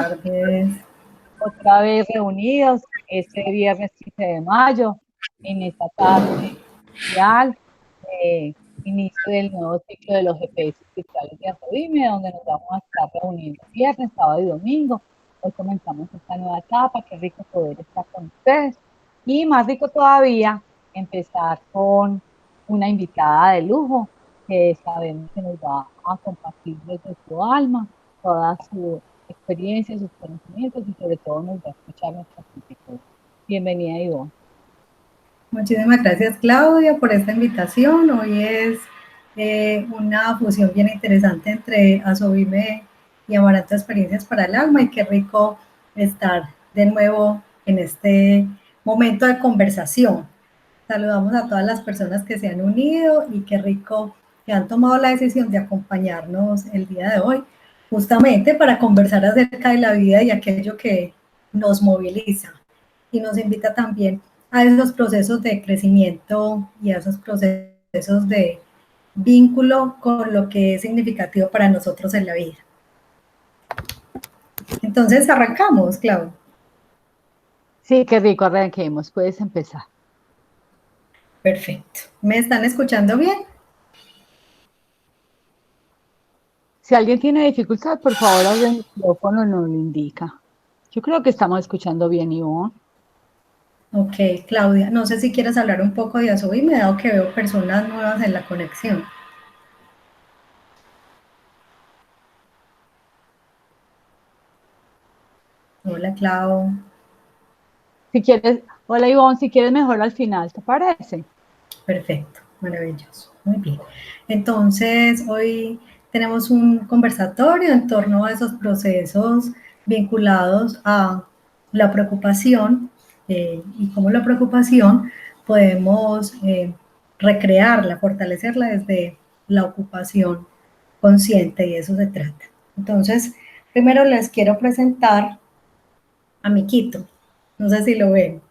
tardes. Otra vez reunidos este viernes 15 de mayo en esta tarde especial, eh, inicio del nuevo ciclo de los GPS espirituales de Afrodime, donde nos vamos a estar reuniendo viernes, sábado y domingo. Hoy comenzamos esta nueva etapa, qué rico poder estar con ustedes. Y más rico todavía, empezar con una invitada de lujo que sabemos que nos va a compartir desde su alma toda su experiencias, sus conocimientos y sobre todo nos va a escuchar nuestras inquietudes. Bienvenida, Ivonne. Muchísimas gracias, Claudia, por esta invitación. Hoy es una fusión bien interesante entre Asobime y Amaranto Experiencias para el Alma, y qué rico estar de nuevo en este momento de conversación. Saludamos a todas las personas que se han unido y qué rico que han tomado la decisión de acompañarnos el día de hoy, justamente para conversar acerca de la vida y aquello que nos moviliza y nos invita también a esos procesos de crecimiento y a esos procesos de vínculo con lo que es significativo para nosotros en la vida. Entonces arrancamos, Clau. Sí, qué rico, arranquemos, puedes empezar. Perfecto. ¿Me están escuchando bien? Si alguien tiene dificultad, por favor, abre el micrófono, nos lo indica. Yo creo que estamos escuchando bien, Ivonne. Ok, Claudia, no sé si quieres hablar un poco de Asobi, dado que veo personas nuevas en la conexión. Hola, Clau. Si quieres, hola Ivonne, si quieres mejor al final, ¿te parece? Perfecto, maravilloso, muy bien. Entonces, hoy tenemos un conversatorio en torno a esos procesos vinculados a la preocupación y cómo la preocupación podemos recrearla, fortalecerla desde la ocupación consciente, y de eso se trata. Entonces, primero les quiero presentar a Miquito. No sé si lo ven.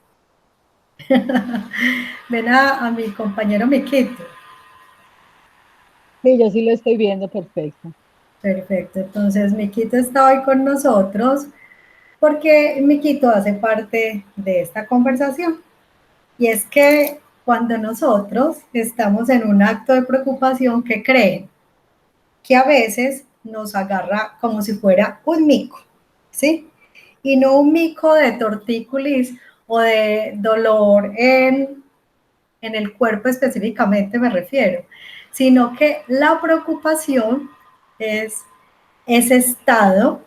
Ven a mi compañero Miquito. Sí, yo sí lo estoy viendo perfecto. Perfecto, entonces Miquito está hoy con nosotros porque Miquito hace parte de esta conversación. Y es que cuando nosotros estamos en un acto de preocupación, ¿qué creen? Que a veces nos agarra como si fuera un mico, ¿sí? Y no un mico de tortícolis o de dolor en el cuerpo específicamente me refiero, sino que la preocupación es ese estado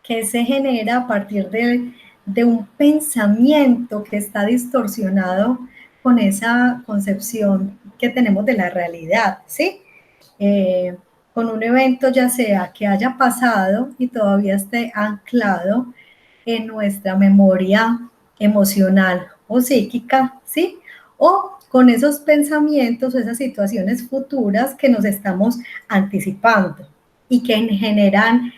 que se genera a partir de un pensamiento que está distorsionado con esa concepción que tenemos de la realidad, ¿sí? Con un evento ya sea que haya pasado y todavía esté anclado en nuestra memoria emocional o psíquica, ¿sí? O con esos pensamientos o esas situaciones futuras que nos estamos anticipando y que generan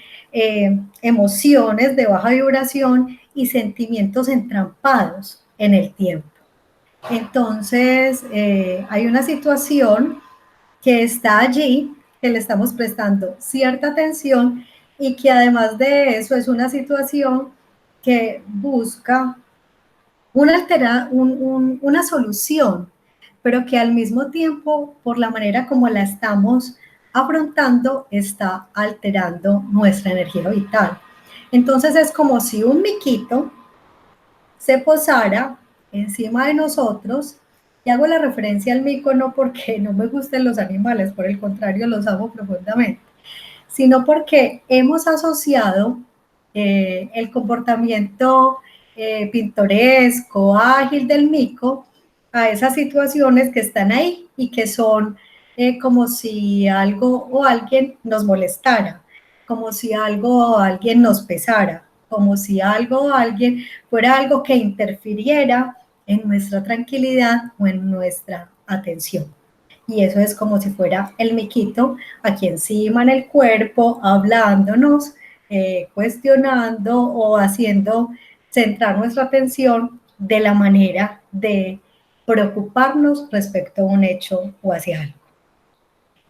emociones de baja vibración y sentimientos entrampados en el tiempo. Entonces, hay una situación que está allí, que le estamos prestando cierta atención y que además de eso es una situación que busca una solución, pero que al mismo tiempo, por la manera como la estamos afrontando, está alterando nuestra energía vital. Entonces es como si un miquito se posara encima de nosotros, y hago la referencia al mico no porque no me gusten los animales, por el contrario, los amo profundamente, sino porque hemos asociado el comportamiento pintoresco, ágil del mico a esas situaciones que están ahí y que son como si algo o alguien nos molestara, como si algo o alguien nos pesara, como si algo o alguien fuera algo que interfiriera en nuestra tranquilidad o en nuestra atención. Y eso es como si fuera el miquito aquí encima en el cuerpo, hablándonos, cuestionando o haciendo centrar nuestra atención de la manera de preocuparnos respecto a un hecho o hacia algo.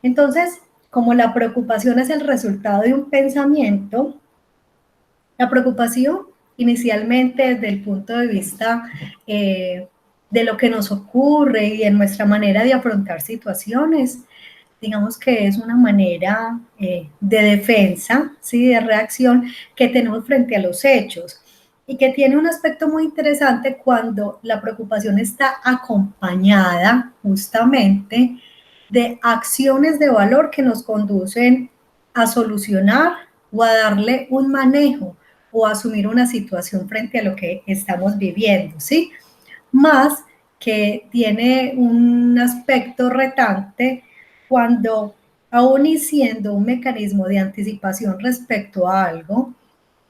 Entonces, como la preocupación es el resultado de un pensamiento, La preocupación, inicialmente desde el punto de vista de lo que nos ocurre y en nuestra manera de afrontar situaciones, digamos que es una manera de defensa, ¿sí? De reacción que tenemos frente a los hechos y que tiene un aspecto muy interesante cuando la preocupación está acompañada justamente de acciones de valor que nos conducen a solucionar o a darle un manejo o a asumir una situación frente a lo que estamos viviendo, ¿sí? Más que tiene un aspecto retante cuando, aún y siendo un mecanismo de anticipación respecto a algo,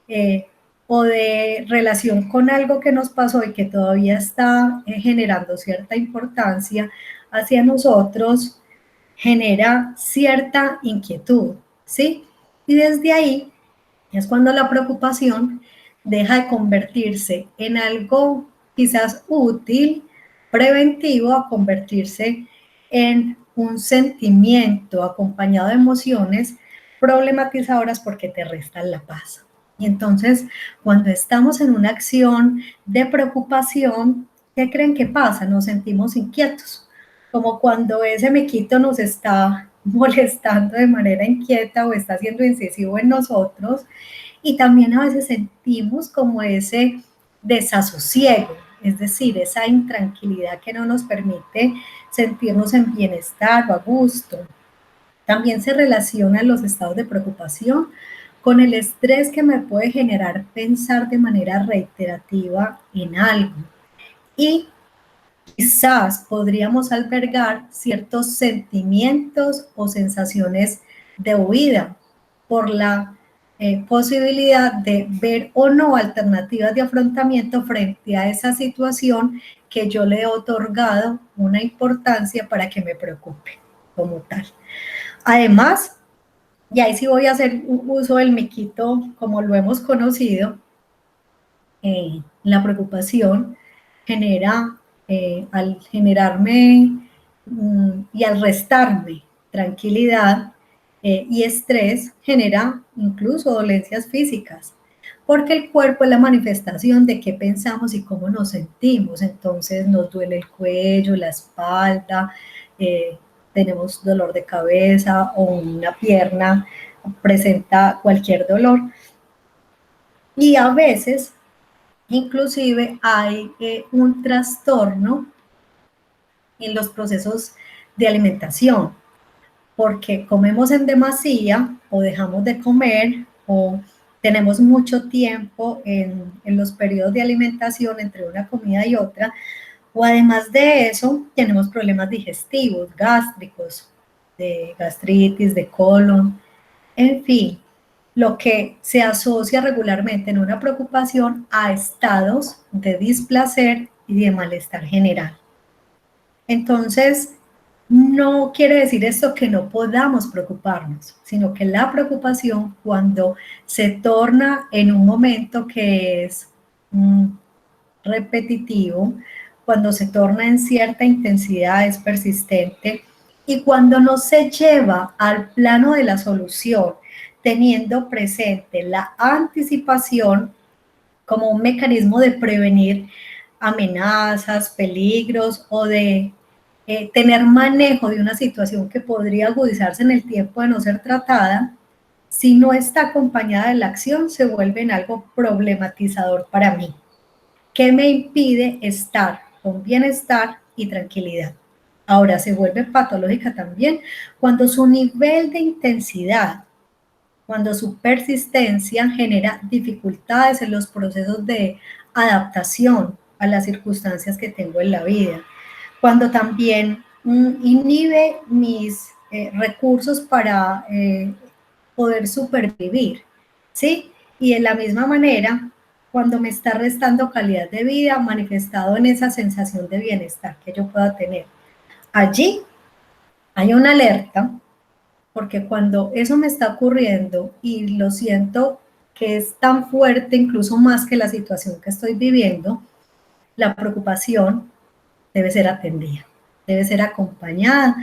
eh, o de relación con algo que nos pasó y que todavía está generando cierta importancia hacia nosotros, genera cierta inquietud, ¿sí? Y desde ahí es cuando la preocupación deja de convertirse en algo quizás útil, preventivo, a convertirse en un sentimiento acompañado de emociones problematizadoras porque te restan la paz. Y entonces, cuando estamos en una acción de preocupación, ¿qué creen que pasa? Nos sentimos inquietos, como cuando ese mequito nos está molestando de manera inquieta o está siendo incisivo en nosotros, y también a veces sentimos como ese desasosiego, es decir, esa intranquilidad que no nos permite sentirnos en bienestar o a gusto. También se relacionan los estados de preocupación con el estrés que me puede generar pensar de manera reiterativa en algo. Y quizás podríamos albergar ciertos sentimientos o sensaciones de huida por la posibilidad de ver o no alternativas de afrontamiento frente a esa situación que yo le he otorgado una importancia para que me preocupe como tal. Además, y ahí sí voy a hacer uso del miquito como lo hemos conocido, la preocupación genera, al generarme y al restarme tranquilidad y estrés, genera incluso dolencias físicas, porque el cuerpo es la manifestación de qué pensamos y cómo nos sentimos. Entonces nos duele el cuello, la espalda, tenemos dolor de cabeza o una pierna presenta cualquier dolor. Y a veces inclusive hay un trastorno en los procesos de alimentación, porque comemos en demasía o dejamos de comer o tenemos mucho tiempo en los periodos de alimentación entre una comida y otra, o además de eso tenemos problemas digestivos, gástricos, de gastritis, de colon, en fin, lo que se asocia regularmente en una preocupación a estados de displacer y de malestar general. Entonces, no quiere decir esto que no podamos preocuparnos, sino que la preocupación, cuando se torna en un momento que es repetitivo, cuando se torna en cierta intensidad, es persistente, y cuando no se lleva al plano de la solución, teniendo presente la anticipación como un mecanismo de prevenir amenazas, peligros o de tener manejo de una situación que podría agudizarse en el tiempo de no ser tratada, si no está acompañada de la acción, se vuelve en algo problematizador para mí. ¿Qué me impide estar con bienestar y tranquilidad? Ahora se vuelve patológica también cuando su nivel de intensidad, cuando su persistencia genera dificultades en los procesos de adaptación a las circunstancias que tengo en la vida, cuando también inhibe mis recursos para poder supervivir, ¿sí? Y de la misma manera, cuando me está restando calidad de vida, manifestado en esa sensación de bienestar que yo pueda tener. Allí hay una alerta, porque cuando eso me está ocurriendo y lo siento que es tan fuerte, incluso más que la situación que estoy viviendo, la preocupación debe ser atendida, debe ser acompañada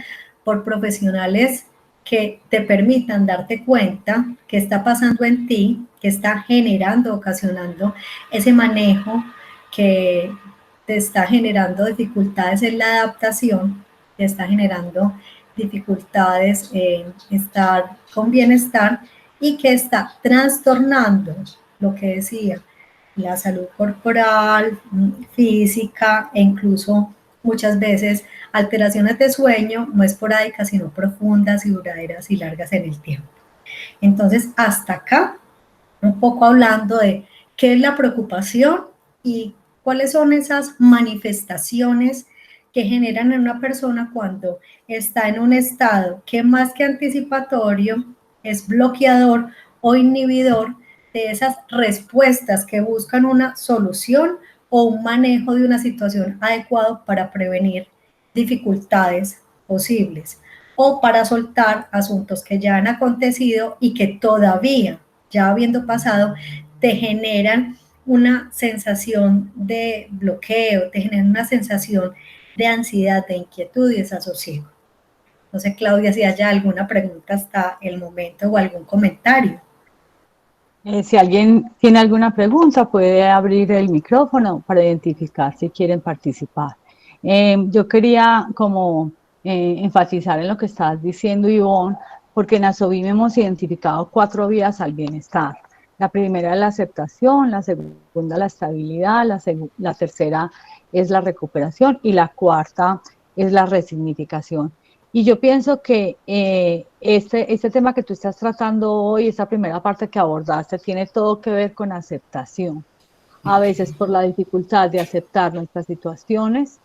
por profesionales que te permitan darte cuenta qué está pasando en ti, que está generando, ocasionando ese manejo que te está generando dificultades en la adaptación, te está generando dificultades en estar con bienestar y que está trastornando lo que decía, la salud corporal, física e incluso muchas veces alteraciones de sueño, no esporádicas, sino profundas y duraderas y largas en el tiempo. Entonces, hasta acá, un poco hablando de qué es la preocupación y cuáles son esas manifestaciones que generan en una persona cuando está en un estado que más que anticipatorio es bloqueador o inhibidor de esas respuestas que buscan una solución o un manejo de una situación adecuado para prevenir dificultades posibles o para soltar asuntos que ya han acontecido y que todavía, ya habiendo pasado, te generan una sensación de bloqueo, te generan una sensación de ansiedad, de inquietud y desasosiego. No sé, Claudia, si haya alguna pregunta hasta el momento o algún comentario. Si alguien tiene alguna pregunta, puede abrir el micrófono para identificar si quieren participar. Yo quería como enfatizar en lo que estabas diciendo, Ivonne, porque en Asobi hemos identificado 4 vías al bienestar. La primera es la aceptación, la segunda la estabilidad, la tercera es la recuperación y la cuarta es la resignificación. Y yo pienso que este tema que tú estás tratando hoy, esa primera parte que abordaste, tiene todo que ver con aceptación. A veces por la dificultad de aceptar nuestras situaciones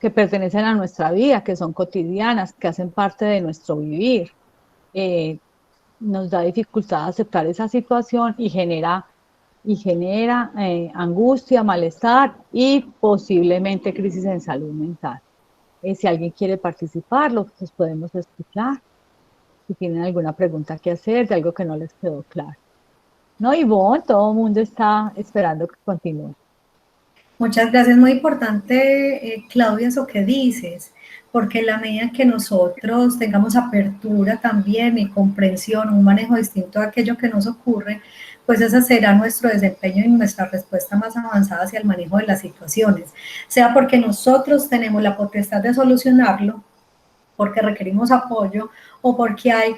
que pertenecen a nuestra vida, que son cotidianas, que hacen parte de nuestro vivir, eh, nos da dificultad aceptar esa situación y genera angustia, malestar y posiblemente crisis en salud mental. Si alguien quiere participar, los podemos escuchar. Si tienen alguna pregunta que hacer, de algo que no les quedó claro. No, Ivonne, todo el mundo está esperando que continúe. Muchas gracias, muy importante, Claudia, eso que dices, porque en la medida que nosotros tengamos apertura también y comprensión, un manejo distinto a aquello que nos ocurre, pues ese será nuestro desempeño y nuestra respuesta más avanzada hacia el manejo de las situaciones, sea porque nosotros tenemos la potestad de solucionarlo, porque requerimos apoyo o porque hay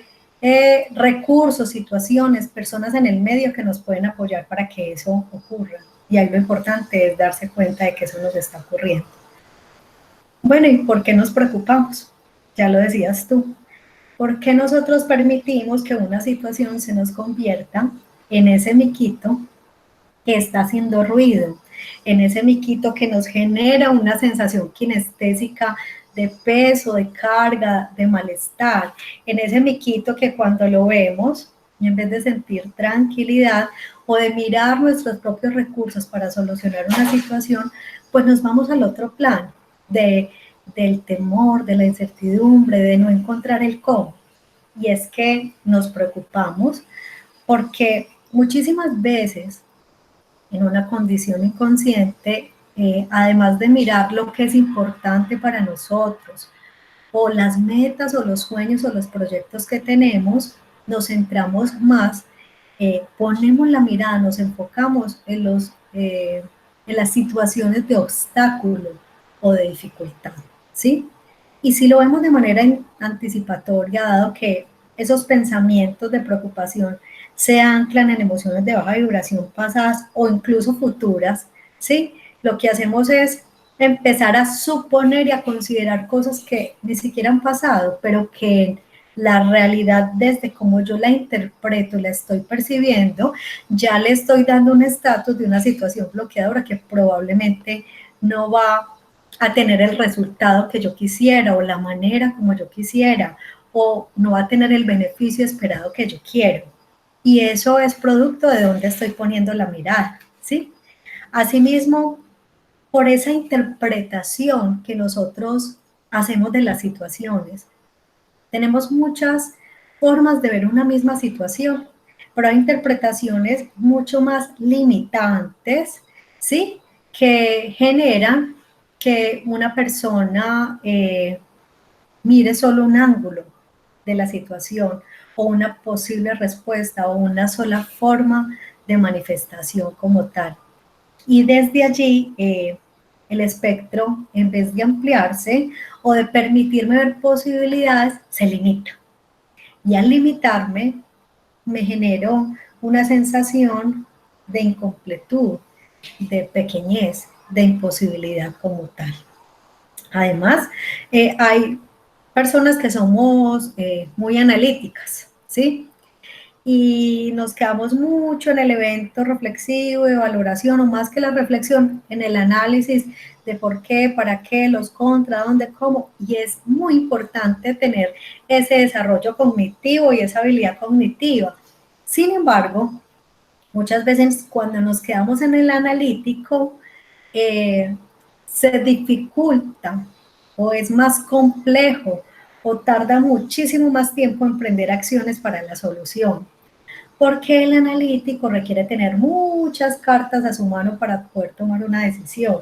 recursos, situaciones, personas en el medio que nos pueden apoyar para que eso ocurra. Y ahí lo importante es darse cuenta de que eso nos está ocurriendo. Bueno, ¿y por qué nos preocupamos? Ya lo decías tú. ¿Por qué nosotros permitimos que una situación se nos convierta en ese miquito que está haciendo ruido, en ese miquito que nos genera una sensación kinestésica de peso, de carga, de malestar, en ese miquito que cuando lo vemos, en vez de sentir tranquilidad o de mirar nuestros propios recursos para solucionar una situación, pues nos vamos al otro plan del temor, de la incertidumbre, de no encontrar el cómo. Y es que nos preocupamos porque muchísimas veces en una condición inconsciente, además de mirar lo que es importante para nosotros, o las metas o los sueños o los proyectos que tenemos, nos centramos más, ponemos la mirada, nos enfocamos en las situaciones de obstáculo o de dificultad, ¿sí? Y si lo vemos de manera anticipatoria, dado que esos pensamientos de preocupación se anclan en emociones de baja vibración pasadas o incluso futuras, ¿sí? Lo que hacemos es empezar a suponer y a considerar cosas que ni siquiera han pasado, pero que la realidad desde como yo la interpreto, la estoy percibiendo, ya le estoy dando un estatus de una situación bloqueadora que probablemente no va a tener el resultado que yo quisiera o la manera como yo quisiera o no va a tener el beneficio esperado que yo quiero. Y eso es producto de dónde estoy poniendo la mirada, ¿sí? Asimismo, por esa interpretación que nosotros hacemos de las situaciones, tenemos muchas formas de ver una misma situación, pero hay interpretaciones mucho más limitantes, ¿sí? Que generan que una persona mire solo un ángulo de la situación o una posible respuesta o una sola forma de manifestación como tal. Y desde allí el espectro, en vez de ampliarse o de permitirme ver posibilidades, se limita. Y al limitarme, me genero una sensación de incompletud, de pequeñez, de imposibilidad como tal. Además, hay personas que somos muy analíticas, ¿sí? Y nos quedamos mucho en el evento reflexivo de valoración, o más que la reflexión, en el análisis de por qué, para qué, los contra, dónde, cómo, y es muy importante tener ese desarrollo cognitivo y esa habilidad cognitiva. Sin embargo, muchas veces cuando nos quedamos en el analítico, se dificulta o es más complejo o tarda muchísimo más tiempo en emprender acciones para la solución, porque el analítico requiere tener muchas cartas a su mano para poder tomar una decisión,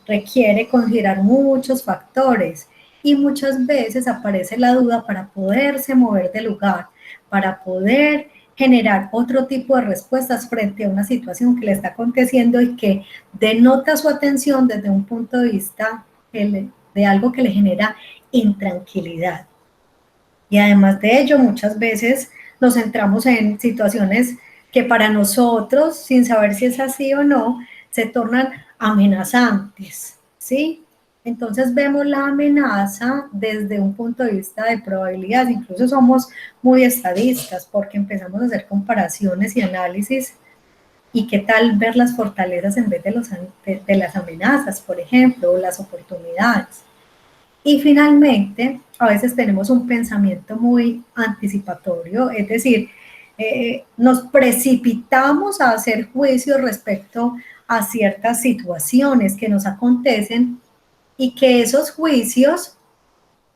requiere considerar muchos factores y muchas veces aparece la duda para poderse mover del lugar, para poder generar otro tipo de respuestas frente a una situación que le está aconteciendo y que denota su atención desde un punto de vista de algo que le genera intranquilidad. Y además de ello, muchas veces nos centramos en situaciones que para nosotros, sin saber si es así o no, se tornan amenazantes, ¿sí? Entonces vemos la amenaza desde un punto de vista de probabilidades, incluso somos muy estadistas porque empezamos a hacer comparaciones y análisis y qué tal ver las fortalezas en vez de las amenazas, por ejemplo, o las oportunidades. Y finalmente, a veces tenemos un pensamiento muy anticipatorio, es decir, nos precipitamos a hacer juicios respecto a ciertas situaciones que nos acontecen y que esos juicios,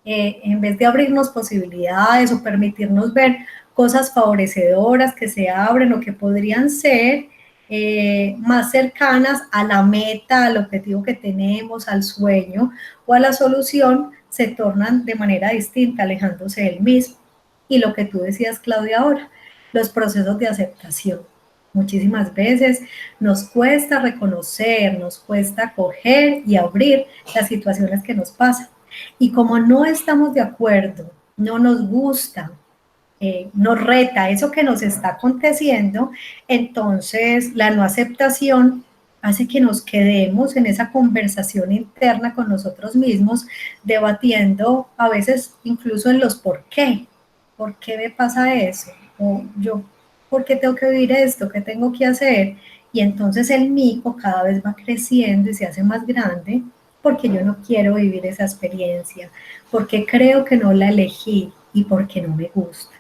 en vez de abrirnos posibilidades o permitirnos ver cosas favorecedoras que se abren o que podrían ser más cercanas a la meta, al objetivo que tenemos, al sueño o a la solución, se tornan de manera distinta, alejándose del mismo. Y lo que tú decías, Claudia, ahora, los procesos de aceptación. Muchísimas veces nos cuesta reconocer, nos cuesta acoger y abrir las situaciones que nos pasan. Y como no estamos de acuerdo, no nos gusta, nos reta eso que nos está aconteciendo, entonces la no aceptación hace que nos quedemos en esa conversación interna con nosotros mismos, debatiendo a veces incluso en los por qué me pasa eso, o yo, ¿por qué tengo que vivir esto? ¿Qué tengo que hacer? Y entonces el mico cada vez va creciendo y se hace más grande porque yo no quiero vivir esa experiencia, porque creo que no la elegí y porque no me gusta.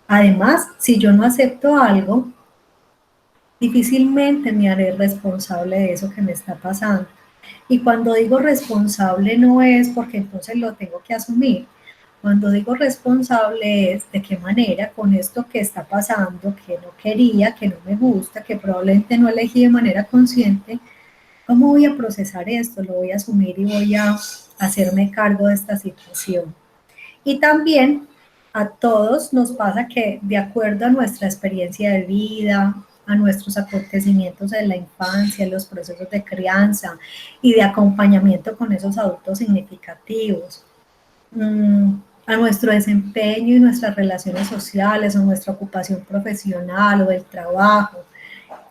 Además, si yo no acepto algo, difícilmente me haré responsable de eso que me está pasando. Y cuando digo responsable no es porque entonces lo tengo que asumir. Cuando digo responsable es de qué manera con esto que está pasando, que no quería, que no me gusta, que probablemente no elegí de manera consciente, ¿cómo voy a procesar esto? Lo voy a asumir y voy a hacerme cargo de esta situación. Y también a todos nos pasa que de acuerdo a nuestra experiencia de vida, a nuestros acontecimientos de la infancia, los procesos de crianza y de acompañamiento con esos adultos significativos, a nuestro desempeño y nuestras relaciones sociales o nuestra ocupación profesional o del trabajo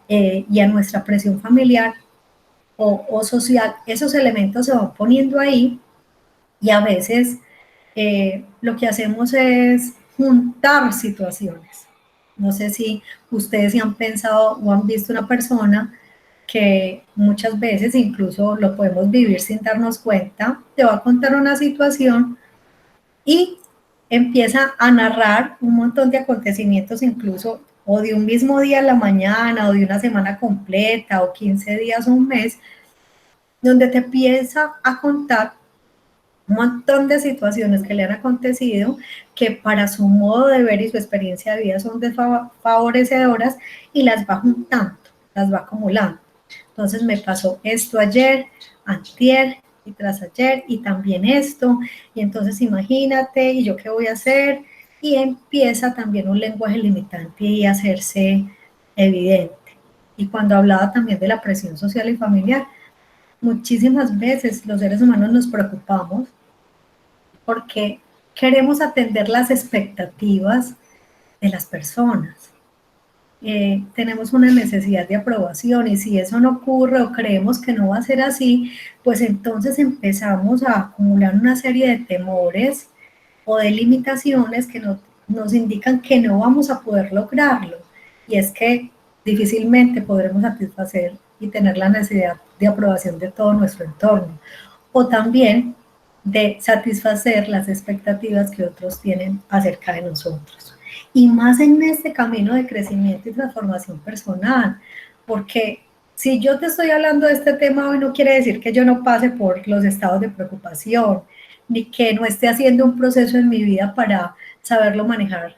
y a nuestra presión familiar o social, esos elementos se van poniendo ahí y a veces lo que hacemos es juntar situaciones. No sé si ustedes se han pensado o han visto una persona que muchas veces incluso lo podemos vivir sin darnos cuenta, te va a contar una situación y empieza a narrar un montón de acontecimientos incluso o de un mismo día a la mañana o de una semana completa o 15 días o un mes, donde te empieza a contar un montón de situaciones que le han acontecido que para su modo de ver y su experiencia de vida son desfavorecedoras y las va juntando, las va acumulando. Entonces me pasó esto ayer, antier y tras ayer y también esto y entonces imagínate y yo qué voy a hacer y empieza también un lenguaje limitante y a hacerse evidente. Y cuando hablaba también de la presión social y familiar, muchísimas veces los seres humanos nos preocupamos porque queremos atender las expectativas de las personas. Tenemos una necesidad de aprobación y si eso no ocurre o creemos que no va a ser así, pues entonces empezamos a acumular una serie de temores o de limitaciones que nos indican que no vamos a poder lograrlo. Y es que difícilmente podremos satisfacer y tener la necesidad de aprobación de todo nuestro entorno. O también de satisfacer las expectativas que otros tienen acerca de nosotros. Y más en este camino de crecimiento y transformación personal, porque si yo te estoy hablando de este tema hoy no quiere decir que yo no pase por los estados de preocupación, ni que no esté haciendo un proceso en mi vida para saberlo manejar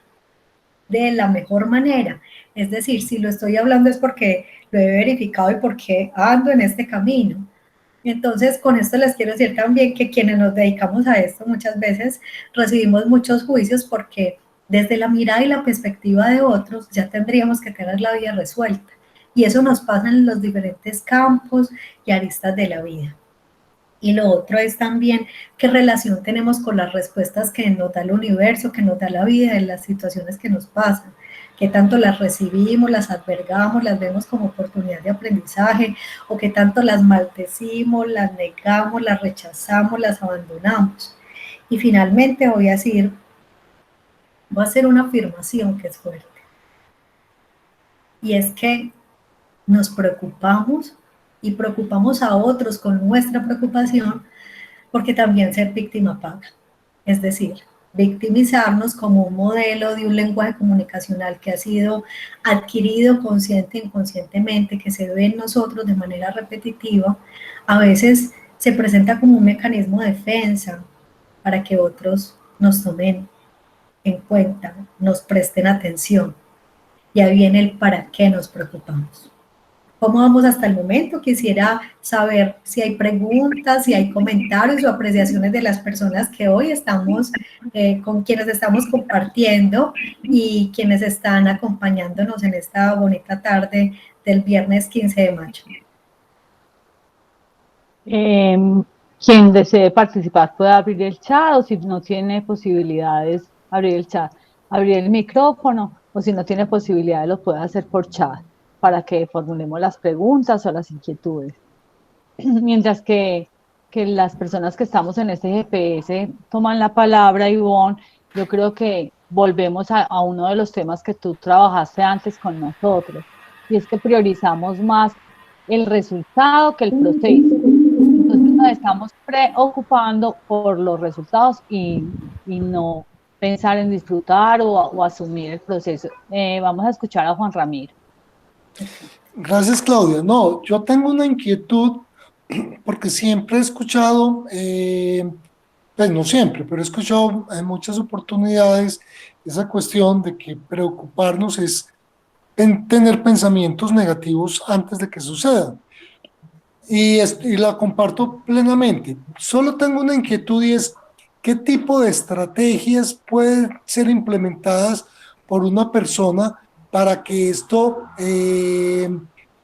de la mejor manera. Es decir, si lo estoy hablando es porque lo he verificado y porque ando en este camino. Entonces, con esto les quiero decir también que quienes nos dedicamos a esto muchas veces recibimos muchos juicios porque desde la mirada y la perspectiva de otros ya tendríamos que tener la vida resuelta. Y eso nos pasa en los diferentes campos y aristas de la vida. Y lo otro es también qué relación tenemos con las respuestas que nos da el universo, que nos da la vida, en las situaciones que nos pasan. Qué tanto las recibimos, las albergamos, las vemos como oportunidad de aprendizaje, o qué tanto las maldecimos, las negamos, las rechazamos, las abandonamos. Y finalmente voy a hacer una afirmación que es fuerte. Y es que nos preocupamos y preocupamos a otros con nuestra preocupación, porque también ser víctima paga. Es decir, victimizarnos como un modelo de un lenguaje comunicacional que ha sido adquirido consciente e inconscientemente, que se ve en nosotros de manera repetitiva, a veces se presenta como un mecanismo de defensa para que otros nos tomen en cuenta, nos presten atención. Y ahí viene el para qué nos preocupamos. ¿Cómo vamos hasta el momento? Quisiera saber si hay preguntas, si hay comentarios o apreciaciones de las personas que hoy estamos, con quienes estamos compartiendo y quienes están acompañándonos en esta bonita tarde del viernes 15 de mayo. Quien desee participar puede abrir el chat, o si no tiene posibilidades, abrir el chat, abrir el micrófono, o si no tiene posibilidades lo puede hacer por chat, para que formulemos las preguntas o las inquietudes. Mientras que las personas que estamos en este GPS toman la palabra, Ivonne, yo creo que volvemos a uno de los temas que tú trabajaste antes con nosotros, y es que priorizamos más el resultado que el proceso. Entonces nos estamos preocupando por los resultados y no pensar en disfrutar o asumir el proceso. Vamos a escuchar a Juan Ramiro. Gracias, Claudia. No, yo tengo una inquietud porque siempre he escuchado, pues no siempre, pero he escuchado en muchas oportunidades esa cuestión de que preocuparnos es tener pensamientos negativos antes de que sucedan. Y la comparto plenamente. Solo tengo una inquietud y es qué tipo de estrategias pueden ser implementadas por una persona para que esto,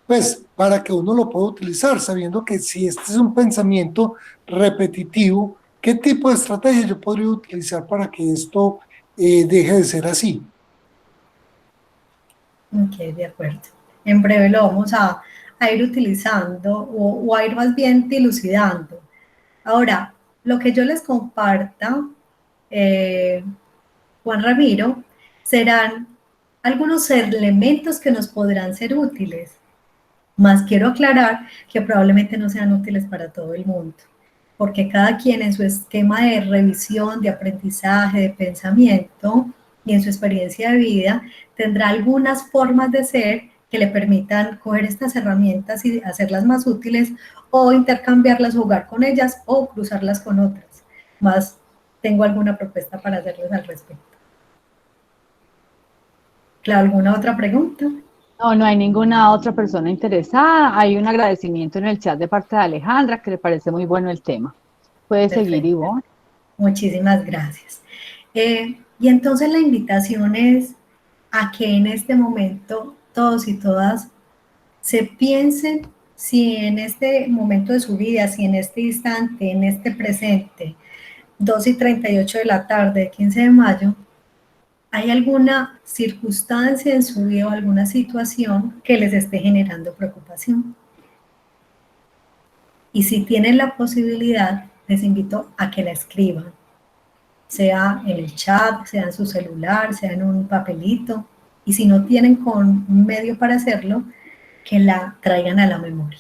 pues, para que uno lo pueda utilizar, sabiendo que si este es un pensamiento repetitivo, ¿qué tipo de estrategia yo podría utilizar para que esto deje de ser así? Ok, de acuerdo. En breve lo vamos a ir utilizando o a ir más bien dilucidando. Ahora, lo que yo les comparta, Juan Ramiro, serán algunos elementos que nos podrán ser útiles, más quiero aclarar que probablemente no sean útiles para todo el mundo, porque cada quien en su esquema de revisión, de aprendizaje, de pensamiento y en su experiencia de vida tendrá algunas formas de ser que le permitan coger estas herramientas y hacerlas más útiles o intercambiarlas, jugar con ellas o cruzarlas con otras. Más tengo alguna propuesta para hacerles al respecto. Claro, ¿alguna otra pregunta? No, no hay ninguna otra persona interesada. Hay un agradecimiento en el chat de parte de Alejandra, que le parece muy bueno el tema. Puede seguir, Ivonne. Muchísimas gracias. Y entonces la invitación es a que en este momento todos y todas se piensen si en este momento de su vida, si en este instante, en este presente, 2:38 de la tarde, 15 de mayo, hay alguna circunstancia en su vida o alguna situación que les esté generando preocupación. Y si tienen la posibilidad, les invito a que la escriban, sea en el chat, sea en su celular, sea en un papelito, y si no tienen con un medio para hacerlo, que la traigan a la memoria.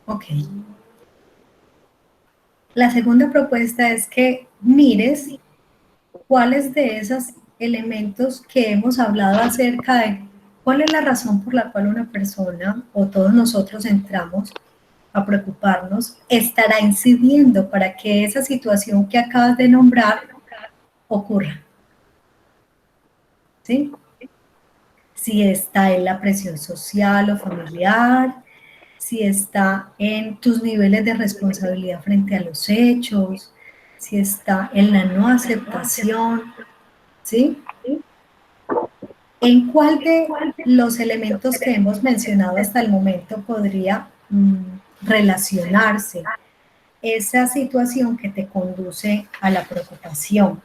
Ok. La segunda propuesta es que mires cuáles de esos elementos que hemos hablado acerca de cuál es la razón por la cual una persona o todos nosotros entramos a preocuparnos, estará incidiendo para que esa situación que acabas de nombrar ocurra. ¿Sí? Si está en la presión social o familiar, si está en tus niveles de responsabilidad frente a los hechos, si está en la no aceptación, ¿sí? ¿En cuál de los elementos que hemos mencionado hasta el momento podría relacionarse esa situación que te conduce a la preocupación?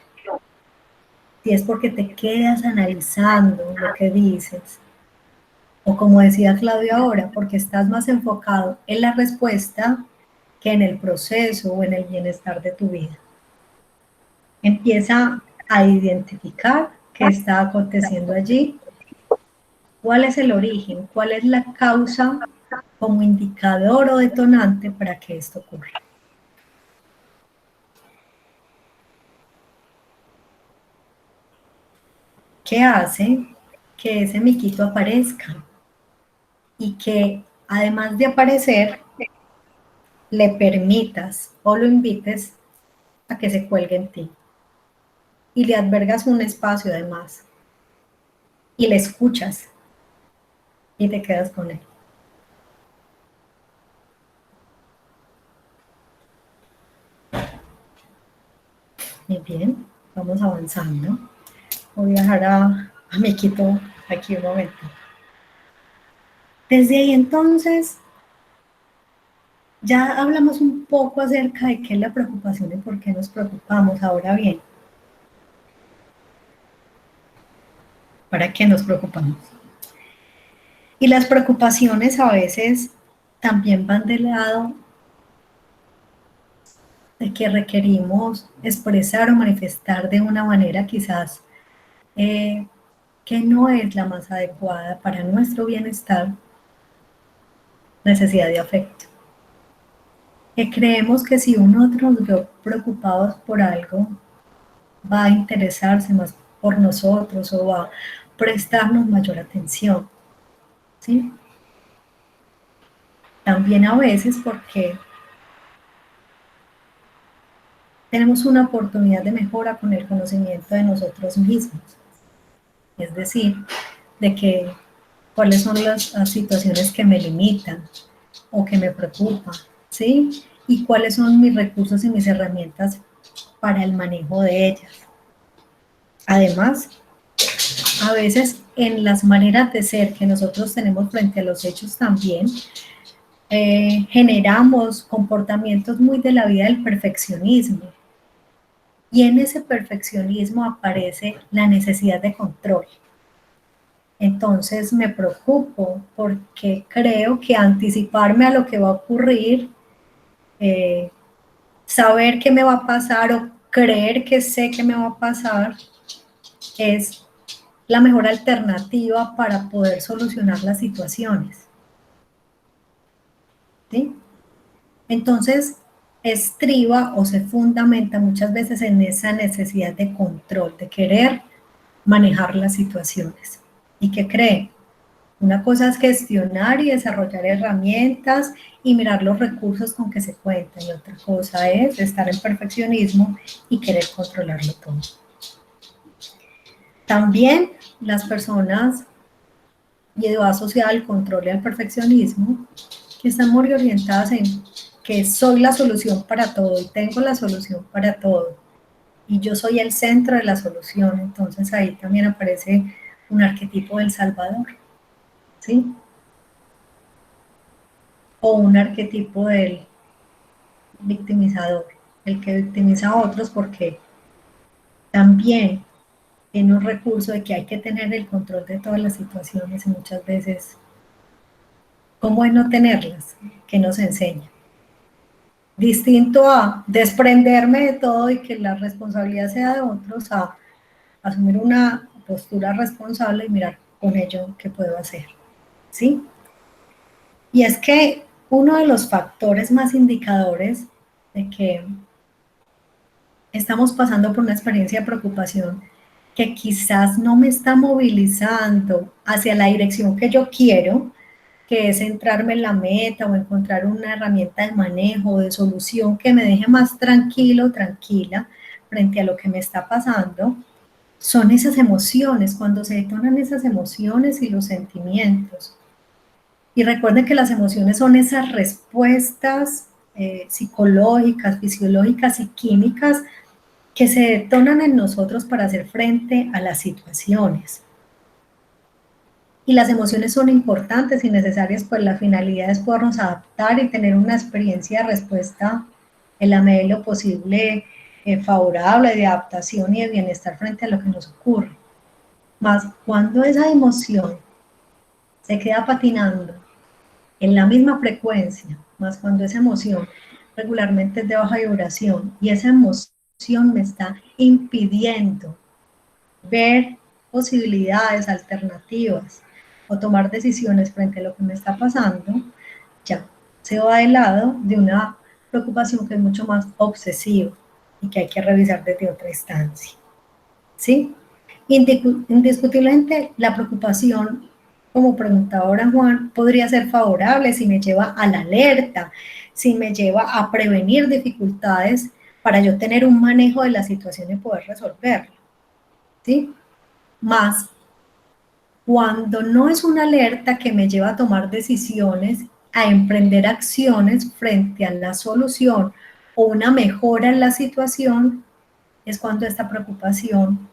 Si es porque te quedas analizando lo que dices, o como decía Claudia ahora, porque estás más enfocado en la respuesta que en el proceso o en el bienestar de tu vida. Empieza a identificar qué está aconteciendo allí, cuál es el origen, cuál es la causa como indicador o detonante para que esto ocurra. ¿Qué hace que ese miquito aparezca? Y que además de aparecer, le permitas o lo invites a que se cuelgue en ti. Y le albergas un espacio además. Y le escuchas. Y te quedas con él. Muy bien, vamos avanzando. Voy a dejar a Miquito aquí un momento. Desde ahí entonces, ya hablamos un poco acerca de qué es la preocupación y por qué nos preocupamos. Ahora bien, ¿para qué nos preocupamos? Y las preocupaciones a veces también van del lado de que requerimos expresar o manifestar de una manera quizás que no es la más adecuada para nuestro bienestar, necesidad de afecto. Que creemos que si uno nos ve preocupados por algo, va a interesarse más por nosotros o va a prestarnos mayor atención. ¿Sí? También a veces porque tenemos una oportunidad de mejora con el conocimiento de nosotros mismos. Es decir, de que cuáles son las situaciones que me limitan o que me preocupan, ¿sí? Y cuáles son mis recursos y mis herramientas para el manejo de ellas. Además, a veces en las maneras de ser que nosotros tenemos frente a los hechos también, generamos comportamientos muy de la vida del perfeccionismo. Y en ese perfeccionismo aparece la necesidad de control. Entonces me preocupo porque creo que anticiparme a lo que va a ocurrir, saber qué me va a pasar o creer que sé qué me va a pasar, es la mejor alternativa para poder solucionar las situaciones. ¿Sí? Entonces, estriba o se fundamenta muchas veces en esa necesidad de control, de querer manejar las situaciones. ¿Y qué creen? Una cosa es gestionar y desarrollar herramientas y mirar los recursos con que se cuentan, y otra cosa es estar en perfeccionismo y querer controlarlo todo. También las personas, y va asociada al control y al perfeccionismo, que están muy orientadas en que soy la solución para todo y tengo la solución para todo y yo soy el centro de la solución. Entonces ahí también aparece un arquetipo del salvador, ¿sí? O un arquetipo del victimizador, el que victimiza a otros porque también tiene un recurso de que hay que tener el control de todas las situaciones y muchas veces, ¿cómo es no tenerlas? ¿Qué nos enseña? Distinto a desprenderme de todo y que la responsabilidad sea de otros, a asumir una postura responsable y mirar con ello qué puedo hacer, ¿sí? Y es que uno de los factores más indicadores de que estamos pasando por una experiencia de preocupación que quizás no me está movilizando hacia la dirección que yo quiero, que es centrarme en la meta o encontrar una herramienta de manejo, de solución que me deje más tranquilo, tranquila frente a lo que me está pasando, son esas emociones, cuando se detonan esas emociones y los sentimientos. Y recuerden que las emociones son esas respuestas psicológicas, fisiológicas y químicas que se detonan en nosotros para hacer frente a las situaciones. Y las emociones son importantes y necesarias, pues la finalidad es podernos adaptar y tener una experiencia de respuesta en la medida de lo posible favorable, de adaptación y de bienestar frente a lo que nos ocurre. Más cuando esa emoción se queda patinando en la misma frecuencia, más cuando esa emoción regularmente es de baja vibración y esa emoción me está impidiendo ver posibilidades, alternativas o tomar decisiones frente a lo que me está pasando, ya se va de lado de una preocupación que es mucho más obsesiva y que hay que revisar desde otra instancia, ¿sí? Indiscutiblemente la preocupación, como preguntaba ahora Juan, podría ser favorable si me lleva a la alerta, si me lleva a prevenir dificultades para yo tener un manejo de la situación y poder resolverla, ¿sí? Más cuando no es una alerta que me lleva a tomar decisiones, a emprender acciones frente a la solución o una mejora en la situación, es cuando esta preocupación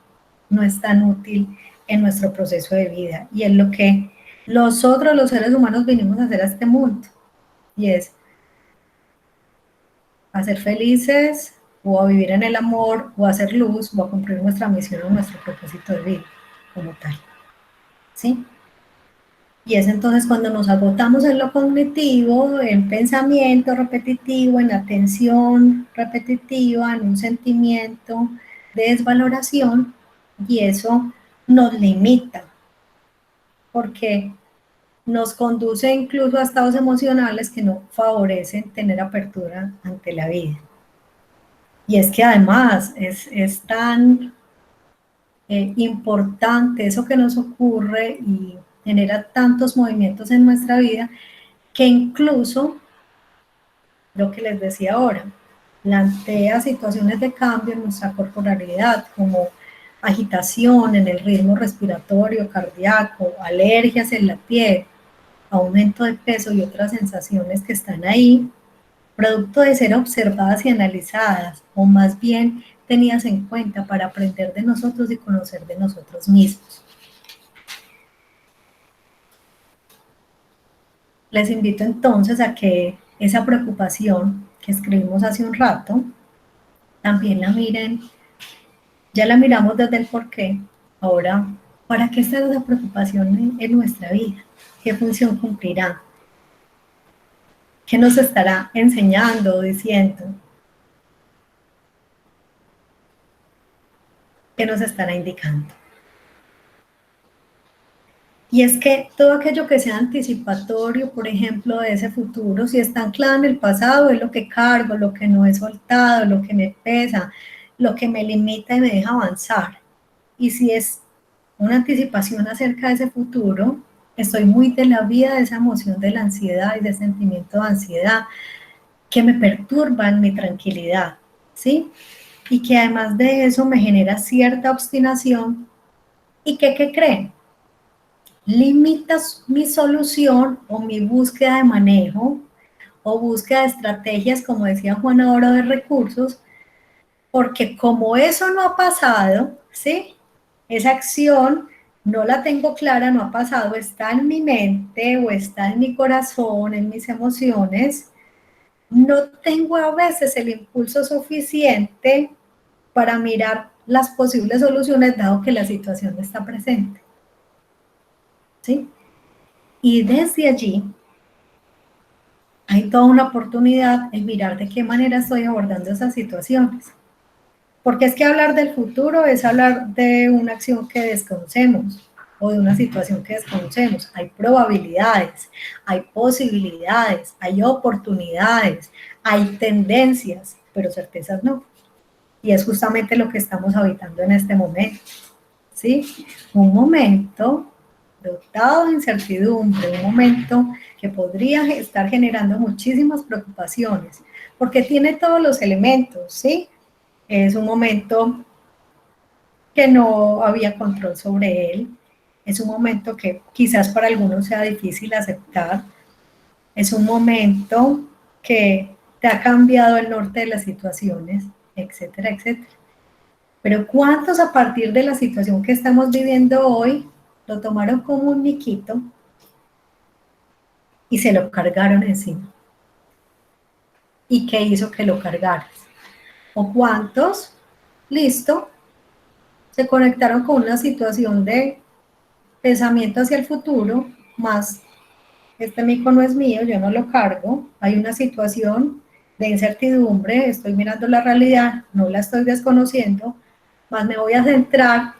no es tan útil en nuestro proceso de vida. Y es lo que nosotros, los seres humanos, venimos a hacer a este mundo. Y es a ser felices, o a vivir en el amor, o a hacer luz, o a cumplir nuestra misión o nuestro propósito de vida, como tal. ¿Sí? Y es entonces cuando nos agotamos en lo cognitivo, en pensamiento repetitivo, en atención repetitiva, en un sentimiento de desvaloración, y eso nos limita, porque nos conduce incluso a estados emocionales que no favorecen tener apertura ante la vida. Y es que además es tan importante eso que nos ocurre y genera tantos movimientos en nuestra vida, que incluso, lo que les decía ahora, plantea situaciones de cambio en nuestra corporalidad, como agitación en el ritmo respiratorio, cardíaco, alergias en la piel, aumento de peso y otras sensaciones que están ahí, producto de ser observadas y analizadas, o más bien tenidas en cuenta para aprender de nosotros y conocer de nosotros mismos. Les invito entonces a que esa preocupación que escribimos hace un rato, también la miren, ya la miramos desde el porqué, ahora, ¿para qué está esa preocupación en nuestra vida? ¿Qué función cumplirá? ¿Qué nos estará enseñando o diciendo? ¿Qué nos estará indicando? Y es que todo aquello que sea anticipatorio, por ejemplo, de ese futuro, si está anclado en el pasado, es lo que cargo, lo que no he soltado, lo que me pesa, lo que me limita y me deja avanzar. Y si es una anticipación acerca de ese futuro, estoy muy de la vida de esa emoción de la ansiedad y de sentimiento de ansiedad que me perturban mi tranquilidad, ¿sí? Y que además de eso me genera cierta obstinación y que, ¿qué creen? Limitas mi solución o mi búsqueda de manejo o búsqueda de estrategias, como decía Juan ahora, de recursos, porque como eso no ha pasado, ¿sí? Esa acción no la tengo clara, no ha pasado, está en mi mente o está en mi corazón, en mis emociones, no tengo a veces el impulso suficiente para mirar las posibles soluciones dado que la situación no está presente. ¿Sí? Y desde allí hay toda una oportunidad en mirar de qué manera estoy abordando esas situaciones. Porque es que hablar del futuro es hablar de una acción que desconocemos o de una situación que desconocemos. Hay probabilidades, hay posibilidades, hay oportunidades, hay tendencias, pero certezas no. Y es justamente lo que estamos habitando en este momento. ¿Sí? Un momento dotado de incertidumbre, un momento que podría estar generando muchísimas preocupaciones, porque tiene todos los elementos, ¿sí? Es un momento que no había control sobre él, es un momento que quizás para algunos sea difícil aceptar, es un momento que te ha cambiado el norte de las situaciones, etcétera, etcétera. Pero ¿cuántos a partir de la situación que estamos viviendo hoy lo tomaron como un miquito y se lo cargaron encima? ¿Y qué hizo que lo cargaras? ¿O cuántos, listo, se conectaron con una situación de pensamiento hacia el futuro, más este mico no es mío, yo no lo cargo, hay una situación de incertidumbre, estoy mirando la realidad, no la estoy desconociendo, más me voy a centrar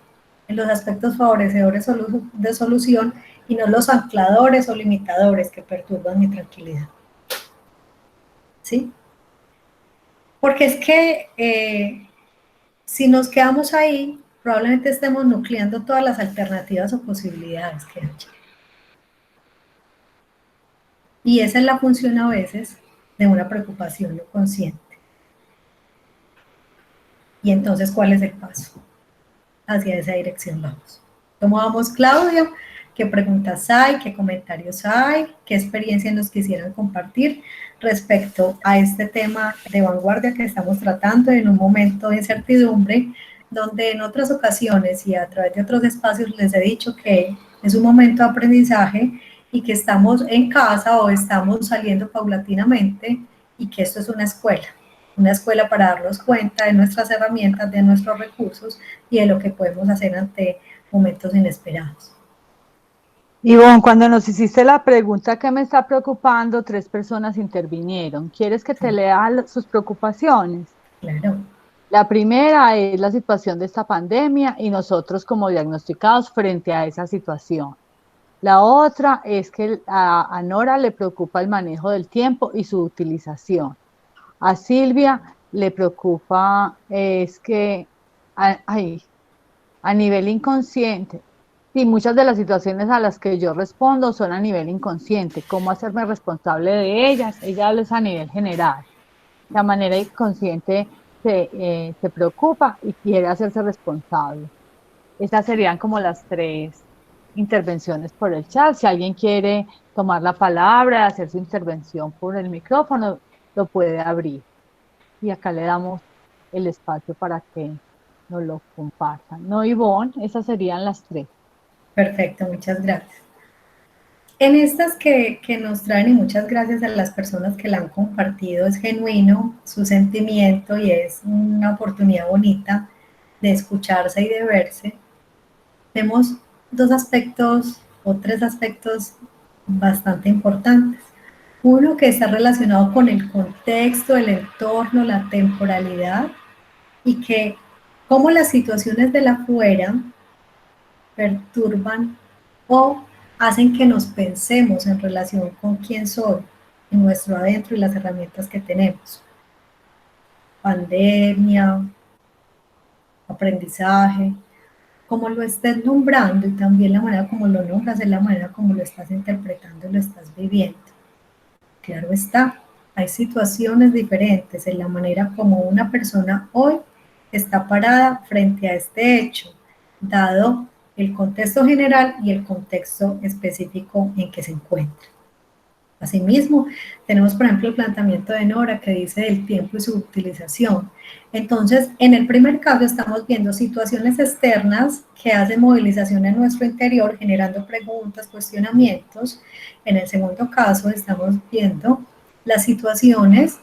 en los aspectos favorecedores de solución y no los ancladores o limitadores que perturban mi tranquilidad. ¿Sí? Porque es que si nos quedamos ahí, probablemente estemos nucleando todas las alternativas o posibilidades que hay. Y esa es la función a veces de una preocupación no consciente. Y entonces, ¿cuál es el paso? Hacia esa dirección vamos. ¿Cómo vamos, Claudio? ¿Qué preguntas hay? ¿Qué comentarios hay? ¿Qué experiencias nos quisieran compartir respecto a este tema de vanguardia que estamos tratando en un momento de incertidumbre, donde en otras ocasiones y a través de otros espacios les he dicho que es un momento de aprendizaje y que estamos en casa o estamos saliendo paulatinamente y que esto es una escuela para darnos cuenta de nuestras herramientas, de nuestros recursos y de lo que podemos hacer ante momentos inesperados. Ivonne, cuando nos hiciste la pregunta que me está preocupando, 3 personas intervinieron. ¿Quieres que te lea sus preocupaciones? Claro. La primera es la situación de esta pandemia y nosotros como diagnosticados frente a esa situación. La otra es que a Nora le preocupa el manejo del tiempo y su utilización. A Silvia le preocupa es que a nivel inconsciente, sí, muchas de las situaciones a las que yo respondo son a nivel inconsciente. ¿Cómo hacerme responsable de ellas? Ella es a nivel general. De manera inconsciente se preocupa y quiere hacerse responsable. Estas serían como las 3 intervenciones por el chat. Si alguien quiere tomar la palabra, hacer su intervención por el micrófono, lo puede abrir. Y acá le damos el espacio para que nos lo compartan. No, Ivonne, esas serían las 3. Perfecto, muchas gracias. En estas que nos traen, y muchas gracias a las personas que la han compartido, es genuino su sentimiento y es una oportunidad bonita de escucharse y de verse. Vemos 2 aspectos o 3 aspectos bastante importantes. Uno que está relacionado con el contexto, el entorno, la temporalidad y que cómo las situaciones de la afuera perturban o hacen que nos pensemos en relación con quién soy, en nuestro adentro y las herramientas que tenemos. Pandemia, aprendizaje, como lo estés nombrando y también la manera como lo nombras es la manera como lo estás interpretando y lo estás viviendo. Claro está, hay situaciones diferentes en la manera como una persona hoy está parada frente a este hecho, dado el contexto general y el contexto específico en que se encuentra. Asimismo, tenemos, por ejemplo, el planteamiento de Nora que dice del tiempo y su utilización. Entonces, en el primer caso estamos viendo situaciones externas que hacen movilización en nuestro interior, generando preguntas, cuestionamientos. En el segundo caso estamos viendo las situaciones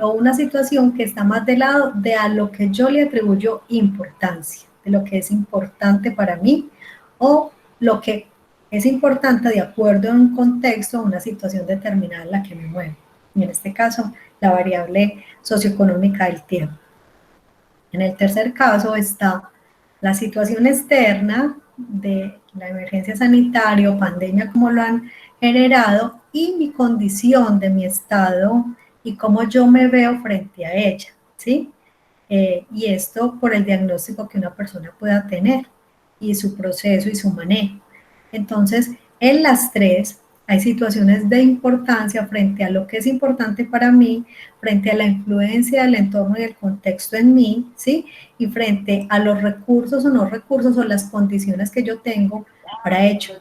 o una situación que está más del lado de a lo que yo le atribuyo importancia, de lo que es importante para mí o lo que es importante de acuerdo a un contexto, a una situación determinada en la que me muevo. Y en este caso, la variable socioeconómica del tiempo. En el tercer caso está la situación externa de la emergencia sanitaria o pandemia, como lo han generado, y mi condición de mi estado y cómo yo me veo frente a ella, ¿sí? Y esto por el diagnóstico que una persona pueda tener y su proceso y su manejo. Entonces, en las tres hay situaciones de importancia frente a lo que es importante para mí, frente a la influencia del entorno y del contexto en mí, ¿sí? Y frente a los recursos o no recursos o las condiciones que yo tengo para ello.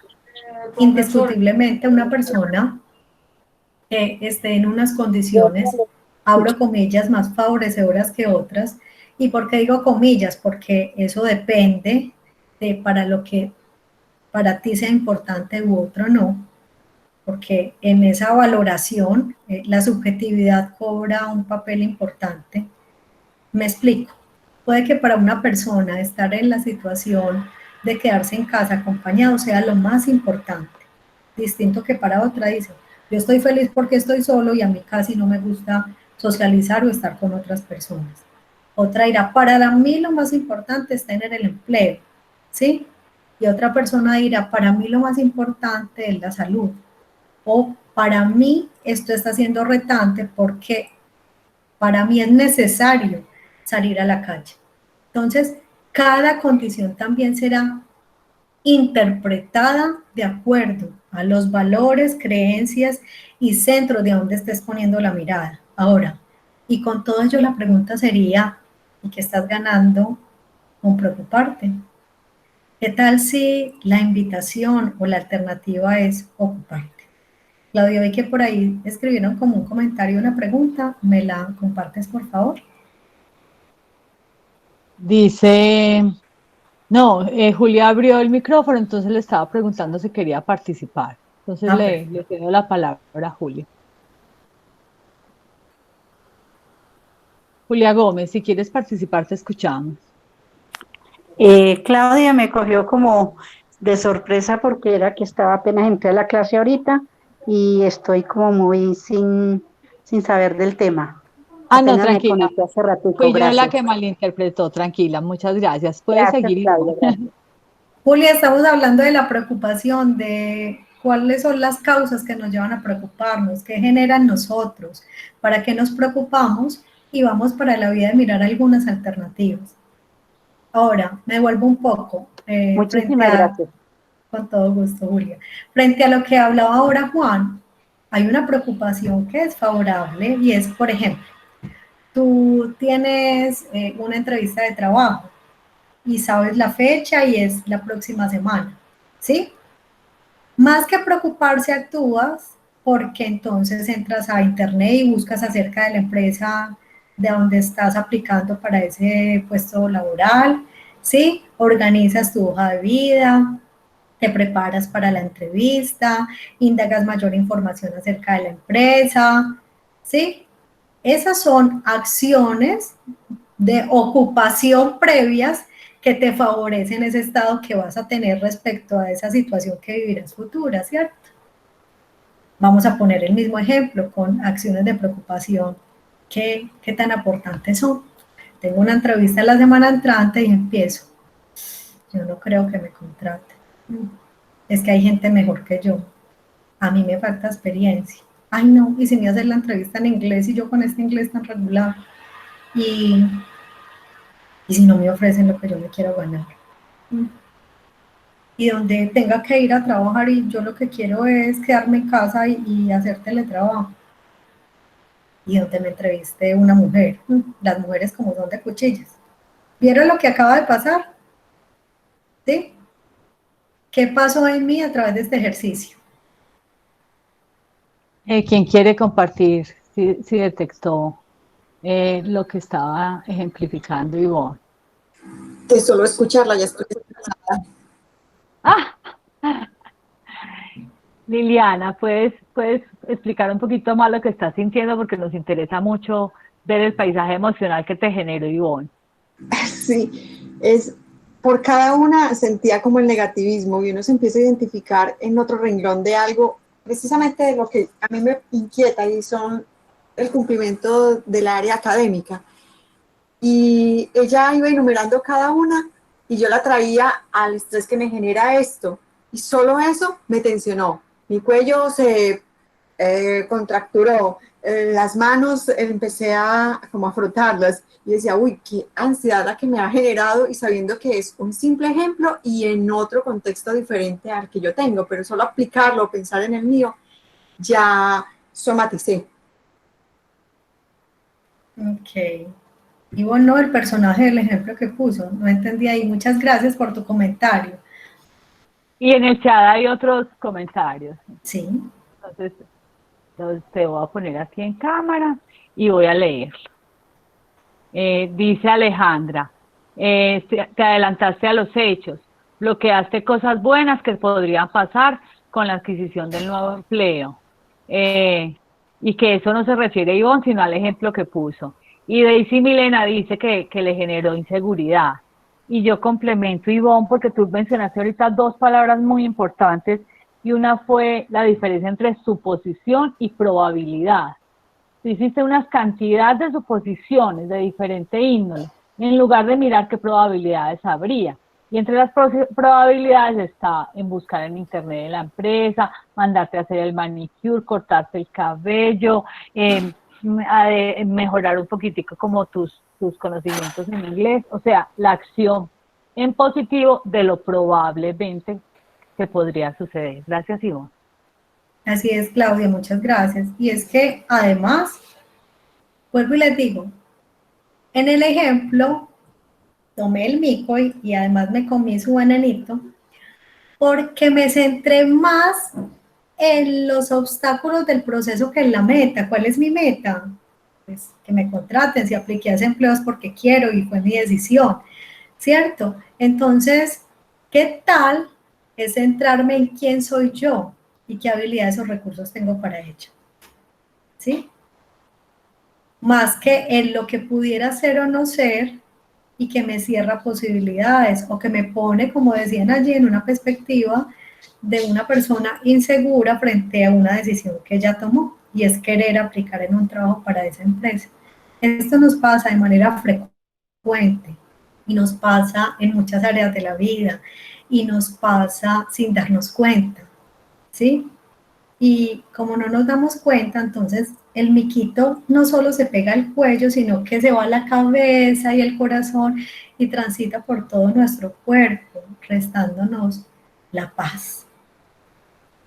Indiscutiblemente una persona que esté en unas condiciones, abro comillas, más favorecedoras que otras. ¿Y por qué digo comillas? Porque eso depende de para lo que para ti sea importante u otro no, porque en esa valoración la subjetividad cobra un papel importante. Me explico. Puede que para una persona estar en la situación de quedarse en casa acompañado sea lo más importante, distinto que para otra dice, yo estoy feliz porque estoy solo y a mí casi no me gusta socializar o estar con otras personas. Otra dirá, para mí lo más importante es tener el empleo, ¿sí? Y otra persona dirá, para mí lo más importante es la salud. O para mí esto está siendo retante porque para mí es necesario salir a la calle. Entonces, cada condición también será interpretada de acuerdo a los valores, creencias y centros de donde estés poniendo la mirada. Ahora, y con todo ello la pregunta sería, ¿y qué estás ganando con preocuparte? ¿Qué tal si la invitación o la alternativa es ocuparte? Claudio, vi que por ahí escribieron como un comentario, una pregunta, ¿me la compartes por favor? Dice, no, Julia abrió el micrófono, entonces le estaba preguntando si quería participar. Entonces le cedo la palabra a Julia. Julia Gómez, si quieres participar, te escuchamos. Claudia me cogió como de sorpresa porque era que estaba apenas entré a la clase ahorita y estoy como muy sin saber del tema. Ah, no, Apenas me tranquila. conecté hace ratico, Fui yo la gracias. que malinterpretó, tranquila, muchas gracias. Puedes Gracias, seguir. Claudia, gracias. Julia, estamos hablando de la preocupación, de cuáles son las causas que nos llevan a preocuparnos, qué generan nosotros, para qué nos preocupamos y vamos para la vida de mirar algunas alternativas. Ahora, me vuelvo un poco Muchísimas gracias. con todo gusto, Julia. Frente a lo que hablaba ahora Juan, hay una preocupación que es favorable y es, por ejemplo, tú tienes una entrevista de trabajo y sabes la fecha y es la próxima semana, ¿sí? Más que preocuparse, actúas porque entonces entras a internet y buscas acerca de la empresa de donde estás aplicando para ese puesto laboral, ¿sí? Organizas tu hoja de vida, te preparas para la entrevista, indagas mayor información acerca de la empresa, ¿sí? Esas son acciones de ocupación previas que te favorecen ese estado que vas a tener respecto a esa situación que vivirás futura, ¿cierto? Vamos a poner el mismo ejemplo con acciones de preocupación. ¿Qué tan aportantes son? Tengo una entrevista la semana entrante y empiezo. Yo no creo que me contraten. Es que hay gente mejor que yo. A mí me falta experiencia. Ay, no, y si me hacen la entrevista en inglés y yo con este inglés tan regular. Y si no me ofrecen lo que yo me quiero ganar. y donde tenga que ir a trabajar y yo lo que quiero es quedarme en casa y hacer teletrabajo. Y donde me entreviste una mujer. Las mujeres como son de cuchillas. ¿Vieron lo que acaba de pasar? ¿Sí? ¿Qué pasó en mí a través de este ejercicio? ¿Quién quiere compartir si detectó lo que estaba ejemplificando Ivonne? De solo escucharla ya estoy estresada. ¡Ah! Liliana, ¿puedes explicar un poquito más lo que estás sintiendo? Porque nos interesa mucho ver el paisaje emocional que te generó Ivonne. Sí, es por cada una sentía como el negativismo y uno se empieza a identificar en otro renglón de algo, precisamente de lo que a mí me inquieta y son el cumplimiento del área académica. Y ella iba enumerando cada una y yo la traía al estrés que me genera esto. Y solo eso me tensionó. Mi cuello se contracturó, las manos empecé a como a frotarlas y decía, uy, qué ansiedad la que me ha generado y sabiendo que es un simple ejemplo y en otro contexto diferente al que yo tengo, pero solo aplicarlo, pensar en el mío, ya somaticé. Ok. Y bueno, el personaje del ejemplo que puso, no entendí ahí. Muchas gracias por tu comentario. Y en el chat hay otros comentarios. Sí. Entonces, te voy a poner aquí en cámara y voy a leerlo. Dice Alejandra, te adelantaste a los hechos, bloqueaste cosas buenas que podrían pasar con la adquisición del nuevo empleo. Y que eso no se refiere a Ivonne, sino al ejemplo que puso. Y Daisy Milena dice que le generó inseguridad. Y yo complemento, Ivonne, porque tú mencionaste ahorita dos palabras muy importantes, y una fue la diferencia entre suposición y probabilidad. Hiciste unas cantidades de suposiciones de diferente índole, en lugar de mirar qué probabilidades habría. Y entre las probabilidades está en buscar en internet de la empresa, mandarte a hacer el manicure, cortarte el cabello, mejorar un poquitico como tus conocimientos en inglés, o sea, la acción en positivo de lo probablemente que podría suceder. Gracias, Ivonne. Así es, Claudia, muchas gracias. Y es que además, vuelvo y les digo, en el ejemplo, tomé el mico y además me comí su bananito porque me centré más en los obstáculos del proceso que en la meta. ¿Cuál es mi meta? Pues que me contraten, si apliqué a ese empleo es porque quiero y fue mi decisión, ¿cierto? Entonces, ¿qué tal es centrarme en quién soy yo y qué habilidades o recursos tengo para ello? ¿Sí? Más que en lo que pudiera ser o no ser y que me cierra posibilidades o que me pone, como decían allí, en una perspectiva de una persona insegura frente a una decisión que ella tomó y es querer aplicar en un trabajo para esa empresa. Esto nos pasa de manera frecuente y nos pasa en muchas áreas de la vida y nos pasa sin darnos cuenta, ¿sí? Y como no nos damos cuenta, entonces el miquito no solo se pega al cuello, sino que se va a la cabeza y el corazón y transita por todo nuestro cuerpo, restándonos la paz.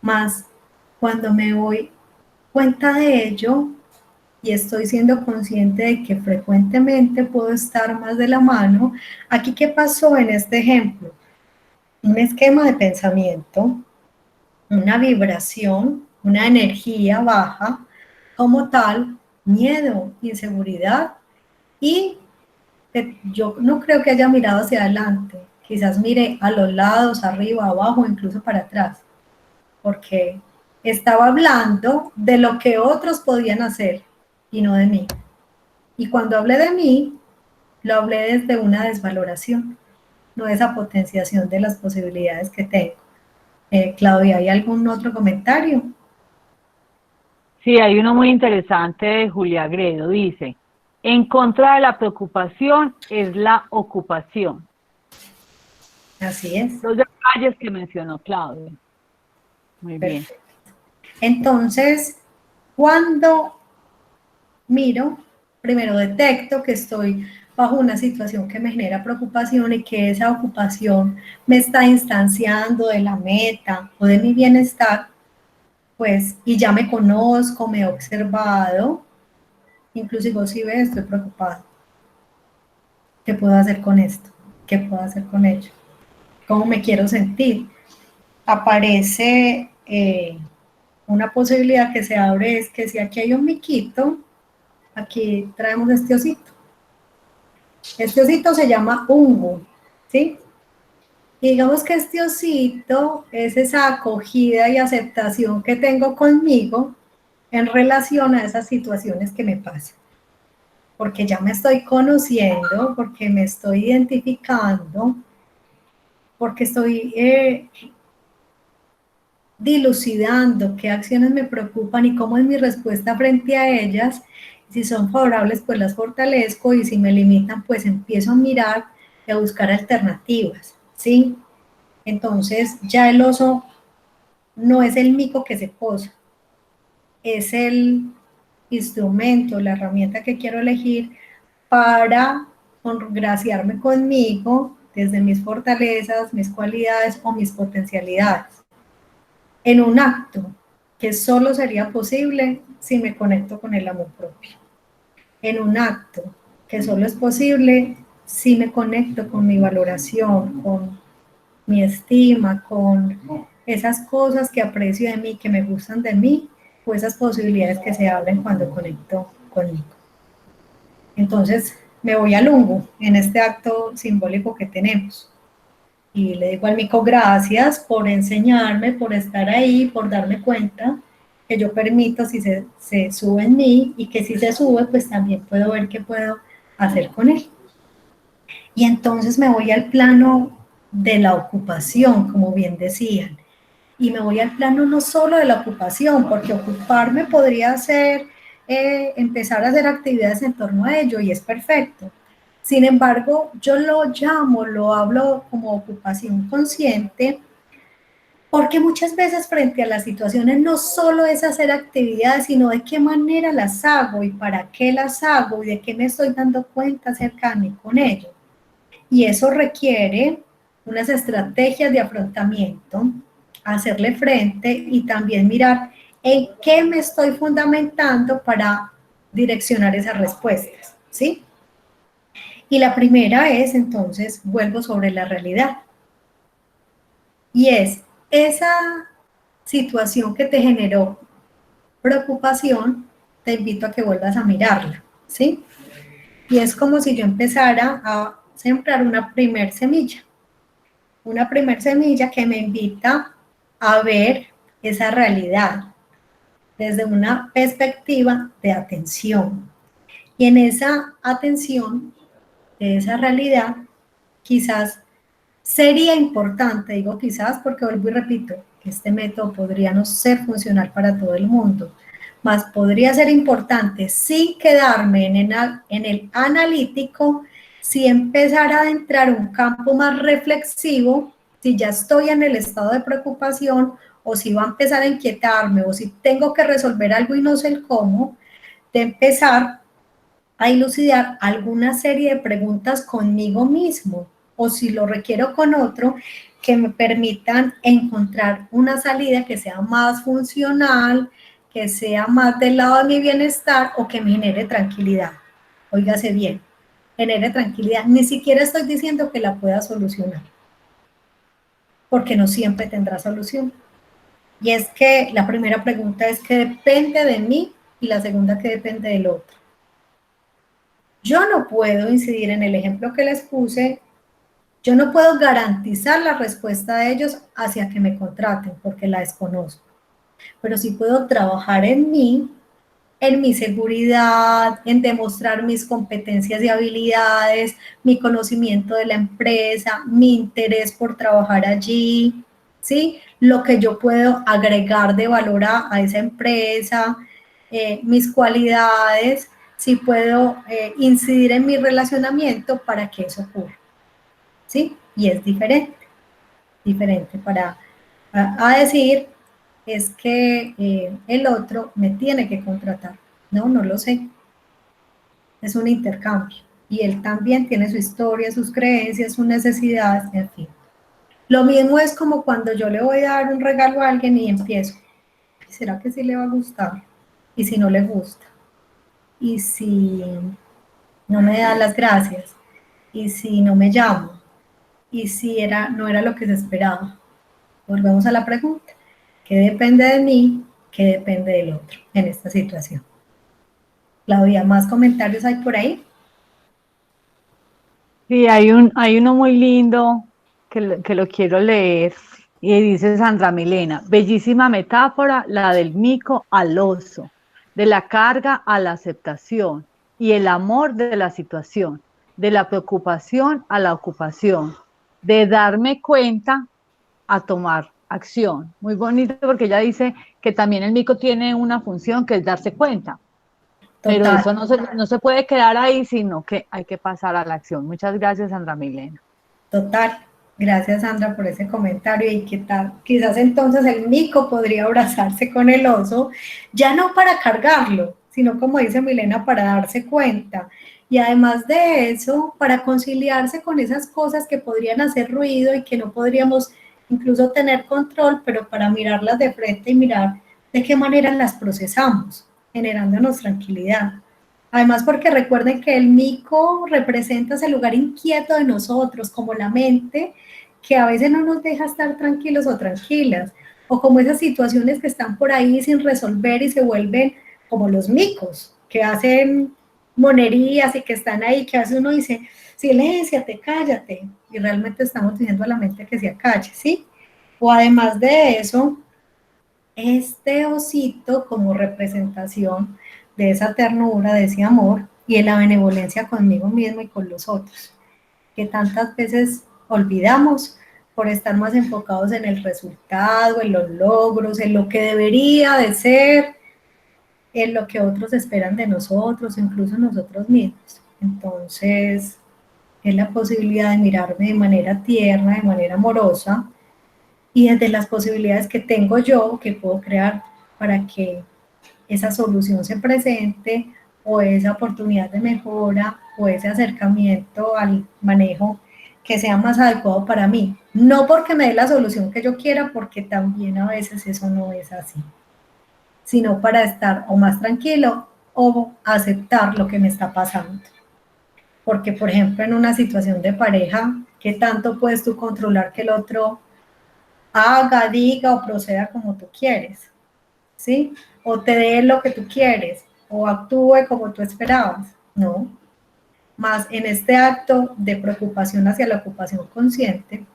Más cuando me doy cuenta de ello y estoy siendo consciente de que frecuentemente puedo estar más de la mano, aquí qué pasó en este ejemplo, un esquema de pensamiento, una vibración, una energía baja, como tal, miedo, inseguridad y yo no creo que haya mirado hacia adelante, quizás mire a los lados, arriba, abajo, incluso para atrás, porque estaba hablando de lo que otros podían hacer y no de mí. Y cuando hablé de mí, lo hablé desde una desvaloración, no esa potenciación de las posibilidades que tengo. Claudia, ¿hay algún otro comentario? Sí, hay uno muy interesante de Julia Gredo, dice, en contra de la preocupación es la ocupación. Así es. Los detalles que mencionó Claudia. Muy bien. Perfecto. Entonces, cuando miro, primero detecto que estoy bajo una situación que me genera preocupación y que esa ocupación me está instanciando de la meta o de mi bienestar, pues, y ya me conozco, me he observado, inclusive si ve, estoy preocupada. ¿Qué puedo hacer con esto? ¿Qué puedo hacer con ello? ¿Cómo me quiero sentir? Aparece una posibilidad que se abre, es que si aquí hay un miquito, aquí traemos este osito. Este osito se llama Ungo, ¿sí? Y digamos que este osito es esa acogida y aceptación que tengo conmigo en relación a esas situaciones que me pasan. Porque ya me estoy conociendo, porque me estoy identificando, porque estoy dilucidando qué acciones me preocupan y cómo es mi respuesta frente a ellas. Si son favorables, pues las fortalezco, y si me limitan, pues empiezo a mirar y a buscar alternativas, ¿sí? Entonces ya el oso no es el mico que se posa, es el instrumento, la herramienta que quiero elegir para congraciarme conmigo desde mis fortalezas, mis cualidades o mis potencialidades, en un acto que solo sería posible si me conecto con el amor propio, en un acto que solo es posible si me conecto con mi valoración, con mi estima, con esas cosas que aprecio de mí, que me gustan de mí, o esas posibilidades que se abren cuando conecto conmigo. Entonces me voy al lungo en este acto simbólico que tenemos. Y le digo al mico, gracias por enseñarme, por estar ahí, por darme cuenta que yo permito si se sube en mí, y que si se sube, pues también puedo ver qué puedo hacer con él. Y entonces me voy al plano de la ocupación, como bien decían. Y me voy al plano no solo de la ocupación, porque ocuparme podría ser empezar a hacer actividades en torno a ello, y es perfecto. Sin embargo, yo lo llamo, lo hablo como ocupación consciente, porque muchas veces frente a las situaciones no solo es hacer actividades, sino de qué manera las hago y para qué las hago y de qué me estoy dando cuenta acerca de mí con ello. Y eso requiere unas estrategias de afrontamiento, hacerle frente y también mirar en qué me estoy fundamentando para direccionar esas respuestas, ¿sí? Y la primera es, entonces, vuelvo sobre la realidad. Y es esa situación que te generó preocupación, te invito a que vuelvas a mirarla, ¿sí? Y es como si yo empezara a sembrar una primer semilla que me invita a ver esa realidad desde una perspectiva de atención. Y en esa atención de esa realidad, quizás sería importante, digo quizás porque vuelvo y repito, que este método podría no ser funcional para todo el mundo, mas podría ser importante sin quedarme en el analítico, si empezar a adentrar un campo más reflexivo, si ya estoy en el estado de preocupación, o si va a empezar a inquietarme, o si tengo que resolver algo y no sé el cómo, de empezar a dilucidar alguna serie de preguntas conmigo mismo, o si lo requiero con otro, que me permitan encontrar una salida que sea más funcional, que sea más del lado de mi bienestar, o que me genere tranquilidad. Óigase bien, genere tranquilidad. Ni siquiera estoy diciendo que la pueda solucionar, porque no siempre tendrá solución. Y es que la primera pregunta es que depende de mí, y la segunda que depende del otro. Yo no puedo incidir en el ejemplo que les puse, yo no puedo garantizar la respuesta de ellos hacia que me contraten, porque la desconozco. Pero sí puedo trabajar en mí, en mi seguridad, en demostrar mis competencias y habilidades, mi conocimiento de la empresa, mi interés por trabajar allí, ¿sí? Lo que yo puedo agregar de valor a esa empresa, mis cualidades, si puedo incidir en mi relacionamiento para que eso ocurra, ¿sí? Y es diferente para a decir, es que el otro me tiene que contratar. No, no lo sé. Es un intercambio. y él también tiene su historia, sus creencias, sus necesidades, en fin. Lo mismo es como cuando yo le voy a dar un regalo a alguien y empiezo, ¿será que sí le va a gustar? Y si no le gusta, y si no me da las gracias, y si no me llama, y si no era lo que se esperaba. Volvemos a la pregunta, ¿qué depende de mí? ¿Qué depende del otro en esta situación? Claudia, ¿más comentarios hay por ahí? Sí, hay uno muy lindo que lo quiero leer y dice Sandra Milena, bellísima metáfora, la del mico al oso, de la carga a la aceptación y el amor de la situación, de la preocupación a la ocupación, de darme cuenta a tomar acción. Muy bonito porque ella dice que también el mico tiene una función que es darse cuenta. Pero Total, eso no se puede quedar ahí, sino que hay que pasar a la acción. Muchas gracias, Sandra Milena. total. Gracias, Sandra, por ese comentario. Y qué tal, quizás entonces el mico podría abrazarse con el oso, ya no para cargarlo, sino como dice Milena, para darse cuenta. Y además de eso, para conciliarse con esas cosas que podrían hacer ruido y que no podríamos incluso tener control, pero para mirarlas de frente y mirar de qué manera las procesamos, generándonos tranquilidad. Además, porque recuerden que el mico representa ese lugar inquieto de nosotros, como la mente, que a veces no nos deja estar tranquilos o tranquilas, o como esas situaciones que están por ahí sin resolver y se vuelven como los micos, que hacen monerías y que están ahí, que hace uno dice, silénciate, cállate, y realmente estamos diciendo a la mente que se acalle, ¿sí? O además de eso, este osito como representación de esa ternura, de ese amor y de la benevolencia conmigo mismo y con los otros, que tantas veces olvidamos por estar más enfocados en el resultado, en los logros, en lo que debería de ser, en lo que otros esperan de nosotros, incluso nosotros mismos. Entonces, es la posibilidad de mirarme de manera tierna, de manera amorosa, y desde las posibilidades que tengo yo, que puedo crear para que esa solución se presente o esa oportunidad de mejora o ese acercamiento al manejo que sea más adecuado para mí. No porque me dé la solución que yo quiera, porque también a veces eso no es así, sino para estar o más tranquilo o aceptar lo que me está pasando. Porque, por ejemplo, en una situación de pareja, ¿qué tanto puedes tú controlar que el otro haga, diga o proceda como tú quieres? ¿Sí? O te dé lo que tú quieres, o actúe como tú esperabas. No. Más en este acto de preocupación hacia la ocupación consciente,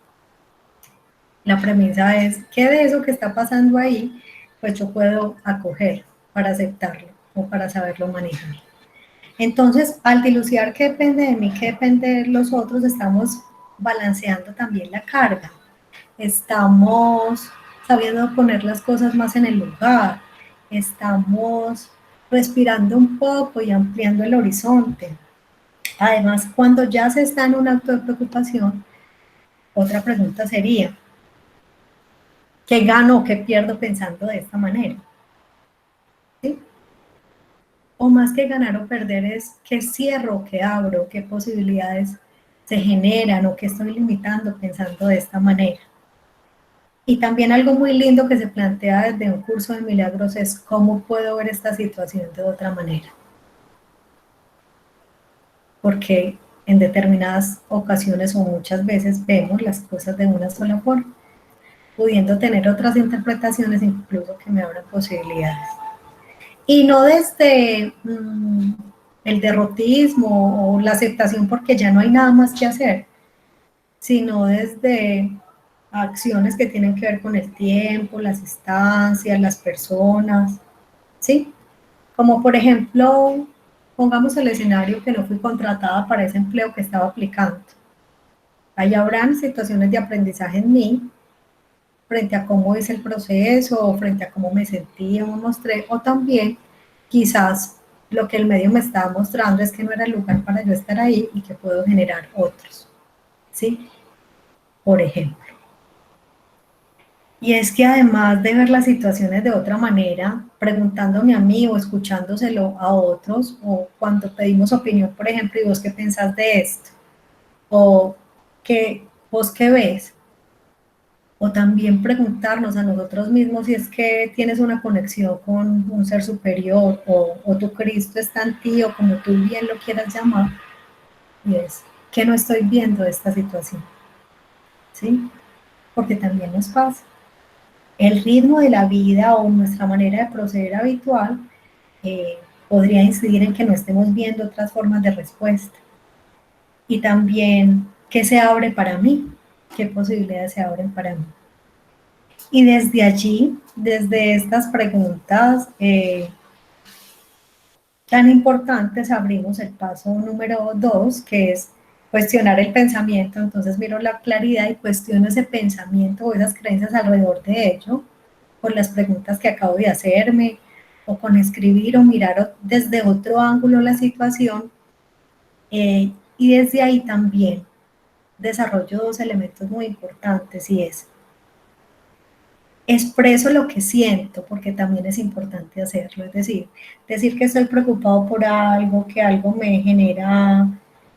la premisa es que de eso que está pasando ahí, pues yo puedo acoger para aceptarlo o para saberlo manejar. Entonces, al dilucidar qué depende de mí, qué depende de los otros, estamos balanceando también la carga. Estamos sabiendo poner las cosas más en el lugar. Estamos respirando un poco y ampliando el horizonte. Además, cuando ya se está en un acto de preocupación, otra pregunta sería, ¿qué gano o qué pierdo pensando de esta manera? ¿Sí? O más que ganar o perder es qué cierro, qué abro, qué posibilidades se generan o qué estoy limitando pensando de esta manera. Y también algo muy lindo que se plantea desde un curso de milagros es cómo puedo ver esta situación de otra manera. Porque en determinadas ocasiones o muchas veces vemos las cosas de una sola forma, pudiendo tener otras interpretaciones incluso que me abran posibilidades. Y no desde el derrotismo o la aceptación porque ya no hay nada más que hacer, sino desde acciones que tienen que ver con el tiempo, las instancias, las personas, ¿sí? Como por ejemplo, pongamos el escenario que no fui contratada para ese empleo que estaba aplicando. Ahí habrán situaciones de aprendizaje en mí, frente a cómo es el proceso, o frente a cómo me sentía, me mostré, o también quizás lo que el medio me estaba mostrando es que no era el lugar para yo estar ahí y que puedo generar otros, ¿sí? Por ejemplo. Y es que además de ver las situaciones de otra manera, preguntándome a mí o escuchándoselo a otros, o cuando pedimos opinión, por ejemplo, ¿y vos qué pensás de esto? O ¿vos qué ves? O también preguntarnos a nosotros mismos si es que tienes una conexión con un ser superior o tu Cristo está en ti o como tú bien lo quieras llamar, y es, ¿qué no estoy viendo de esta situación? ¿Sí? Porque también nos pasa. El ritmo de la vida o nuestra manera de proceder habitual eh, podría incidir en que no estemos viendo otras formas de respuesta. Y también, ¿qué se abre para mí? ¿Qué posibilidades se abren para mí? Y desde allí, desde estas preguntas tan importantes, abrimos el paso número 2, que es cuestionar el pensamiento. Entonces miro la claridad y cuestiono ese pensamiento o esas creencias alrededor de ello, por las preguntas que acabo de hacerme, o con escribir o mirar desde otro ángulo la situación. Y desde ahí también desarrollo dos elementos muy importantes, y es expreso lo que siento, porque también es importante hacerlo, es decir que estoy preocupado por algo, que algo me genera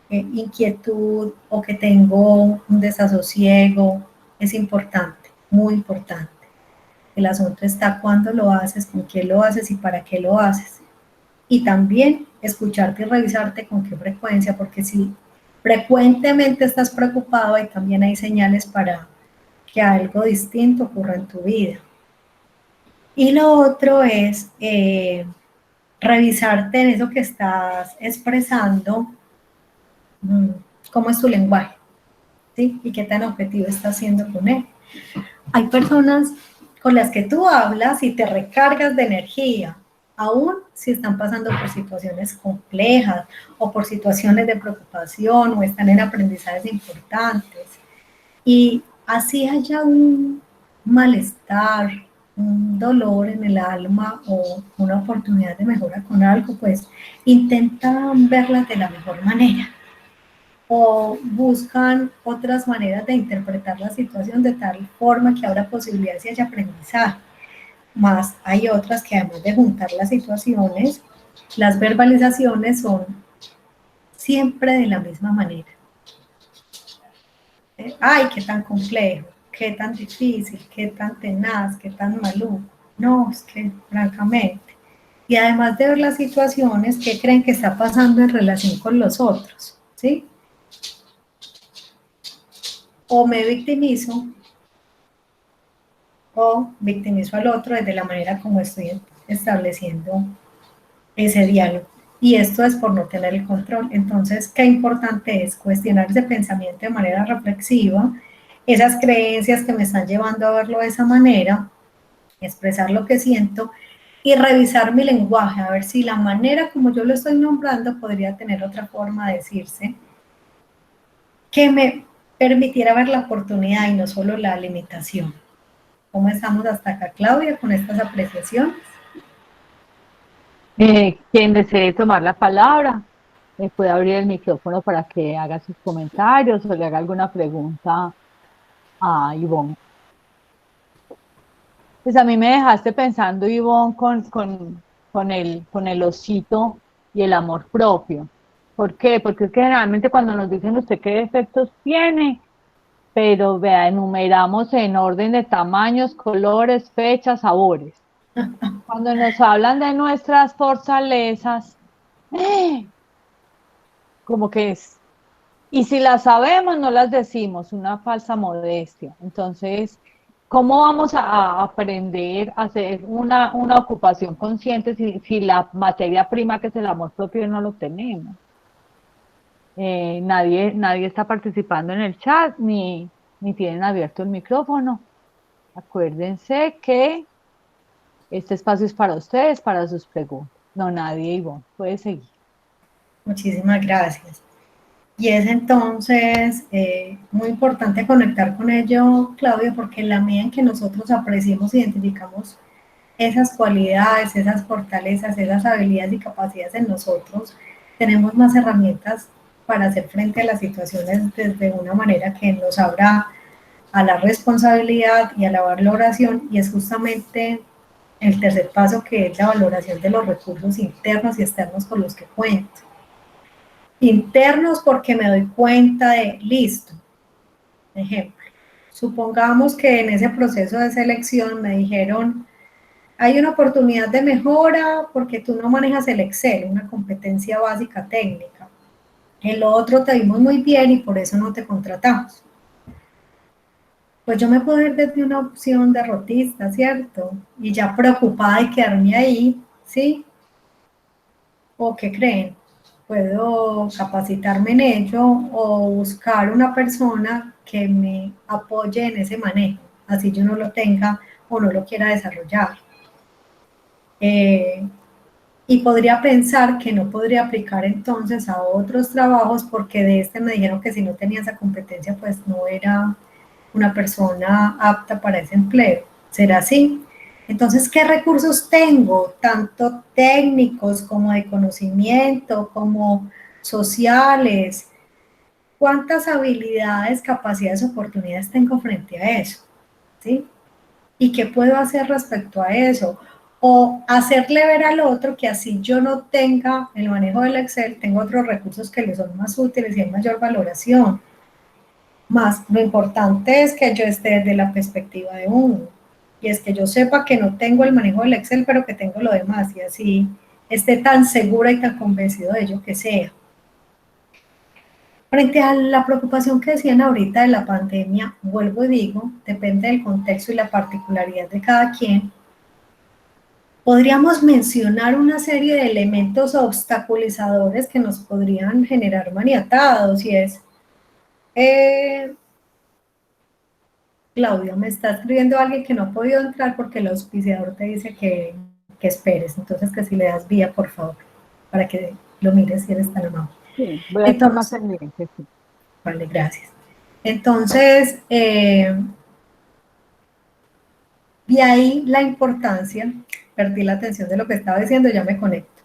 inquietud o que tengo un desasosiego, es importante, muy importante. El asunto está cuándo lo haces, con quién lo haces y para qué lo haces. Y también escucharte y revisarte con qué frecuencia, porque si frecuentemente estás preocupado, ahí también hay señales para que algo distinto ocurra en tu vida. Y lo otro es revisarte en eso que estás expresando, cómo es tu lenguaje, ¿sí? Y qué tan objetivo estás siendo con él. Hay personas con las que tú hablas y te recargas de energía, aún si están pasando por situaciones complejas o por situaciones de preocupación o están en aprendizajes importantes. Y así haya un malestar, un dolor en el alma o una oportunidad de mejora con algo, pues intenta verlas de la mejor manera o buscan otras maneras de interpretar la situación de tal forma que habrá posibilidades y haya aprendizaje. Más hay otras que además de juntar las situaciones, las verbalizaciones son siempre de la misma manera. Ay, qué tan complejo, qué tan difícil, qué tan tenaz, qué tan maluco. No, es que francamente. Y además de ver las situaciones, ¿qué creen que está pasando en relación con los otros? ¿Sí? O me victimizo o victimizo al otro desde la manera como estoy estableciendo ese diálogo. Y esto es por no tener el control. Entonces, qué importante es cuestionar ese pensamiento de manera reflexiva, esas creencias que me están llevando a verlo de esa manera, expresar lo que siento y revisar mi lenguaje, a ver si la manera como yo lo estoy nombrando podría tener otra forma de decirse que me permitiera ver la oportunidad y no solo la limitación. ¿Cómo estamos hasta acá, Claudia, con estas apreciaciones? Quien desee tomar la palabra, puede abrir el micrófono para que haga sus comentarios o le haga alguna pregunta a Ivonne. Pues a mí me dejaste pensando, Ivonne, con el osito y el amor propio. ¿Por qué? Porque es que generalmente cuando nos dicen usted qué defectos tiene, pero vea, enumeramos en orden de tamaños, colores, fechas, sabores. Cuando nos hablan de nuestras fortalezas, como que es, y si las sabemos, no las decimos, una falsa modestia. Entonces, ¿cómo vamos a aprender a hacer una ocupación consciente si la materia prima que es el amor propio no lo tenemos? Nadie está participando en el chat ni tienen abierto el micrófono. Acuérdense que este espacio es para ustedes, para sus preguntas. No, nadie, Ivonne, puede seguir. Muchísimas gracias. Y es entonces muy importante conectar con ello, Claudia, porque en la medida en que nosotros apreciemos, identificamos esas cualidades, esas fortalezas, esas habilidades y capacidades en nosotros, tenemos más herramientas para hacer frente a las situaciones desde una manera que nos abra a la responsabilidad y a la valoración, y es justamente el tercer paso, que es la valoración de los recursos internos y externos con los que cuento. Internos porque me doy cuenta de, listo, ejemplo, supongamos que en ese proceso de selección me dijeron, hay una oportunidad de mejora porque tú no manejas el Excel, una competencia básica técnica. En lo otro te vimos muy bien y por eso no te contratamos. Pues yo me puedo ir desde una opción derrotista, ¿cierto? Y ya preocupada de quedarme ahí, ¿sí? ¿O qué creen? Puedo capacitarme en ello o buscar una persona que me apoye en ese manejo, así yo no lo tenga o no lo quiera desarrollar. Y podría pensar que no podría aplicar entonces a otros trabajos porque de este me dijeron que si no tenía esa competencia pues no era una persona apta para ese empleo. ¿Será así? Entonces, ¿qué recursos tengo? Tanto técnicos como de conocimiento, como sociales. ¿Cuántas habilidades, capacidades, oportunidades tengo frente a eso? ¿Sí? ¿Y qué puedo hacer respecto a eso? O hacerle ver al otro que así yo no tenga el manejo del Excel, tengo otros recursos que le son más útiles y hay mayor valoración. Más, lo importante es que yo esté desde la perspectiva de uno. Y es que yo sepa que no tengo el manejo del Excel, pero que tengo lo demás. Y así esté tan segura y tan convencido de ello que sea. Frente a la preocupación que decían ahorita de la pandemia, vuelvo y digo, depende del contexto y la particularidad de cada quien. Podríamos mencionar una serie de elementos obstaculizadores que nos podrían generar maniatados, y es, Claudia, me está escribiendo alguien que no ha podido entrar porque el auspiciador te dice que esperes, entonces que si le das vía, por favor, para que lo mires si eres tan amable. Sí, voy a estar más pendiente. Sí. Vale, gracias. Entonces, y ahí la importancia, perdí la atención de lo que estaba diciendo, ya me conecto.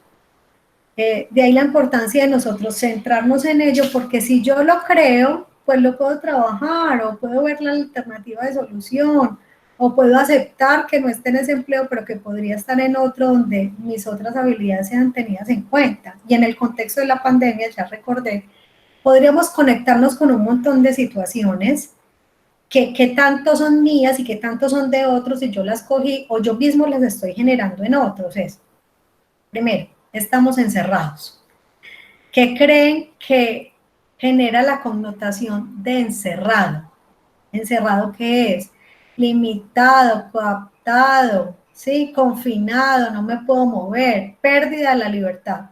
De ahí la importancia de nosotros centrarnos en ello, porque si yo lo creo, pues lo puedo trabajar, o puedo ver la alternativa de solución, o puedo aceptar que no esté en ese empleo, pero que podría estar en otro donde mis otras habilidades sean tenidas en cuenta. Y en el contexto de la pandemia, ya recordé, podríamos conectarnos con un montón de situaciones que tanto son mías y que tanto son de otros, y yo las cogí, o yo mismo las estoy generando en otros. Es, primero, estamos encerrados. ¿Qué creen que genera la connotación de encerrado? ¿Encerrado qué es? Limitado, coaptado, ¿sí? Confinado, no me puedo mover, pérdida de la libertad,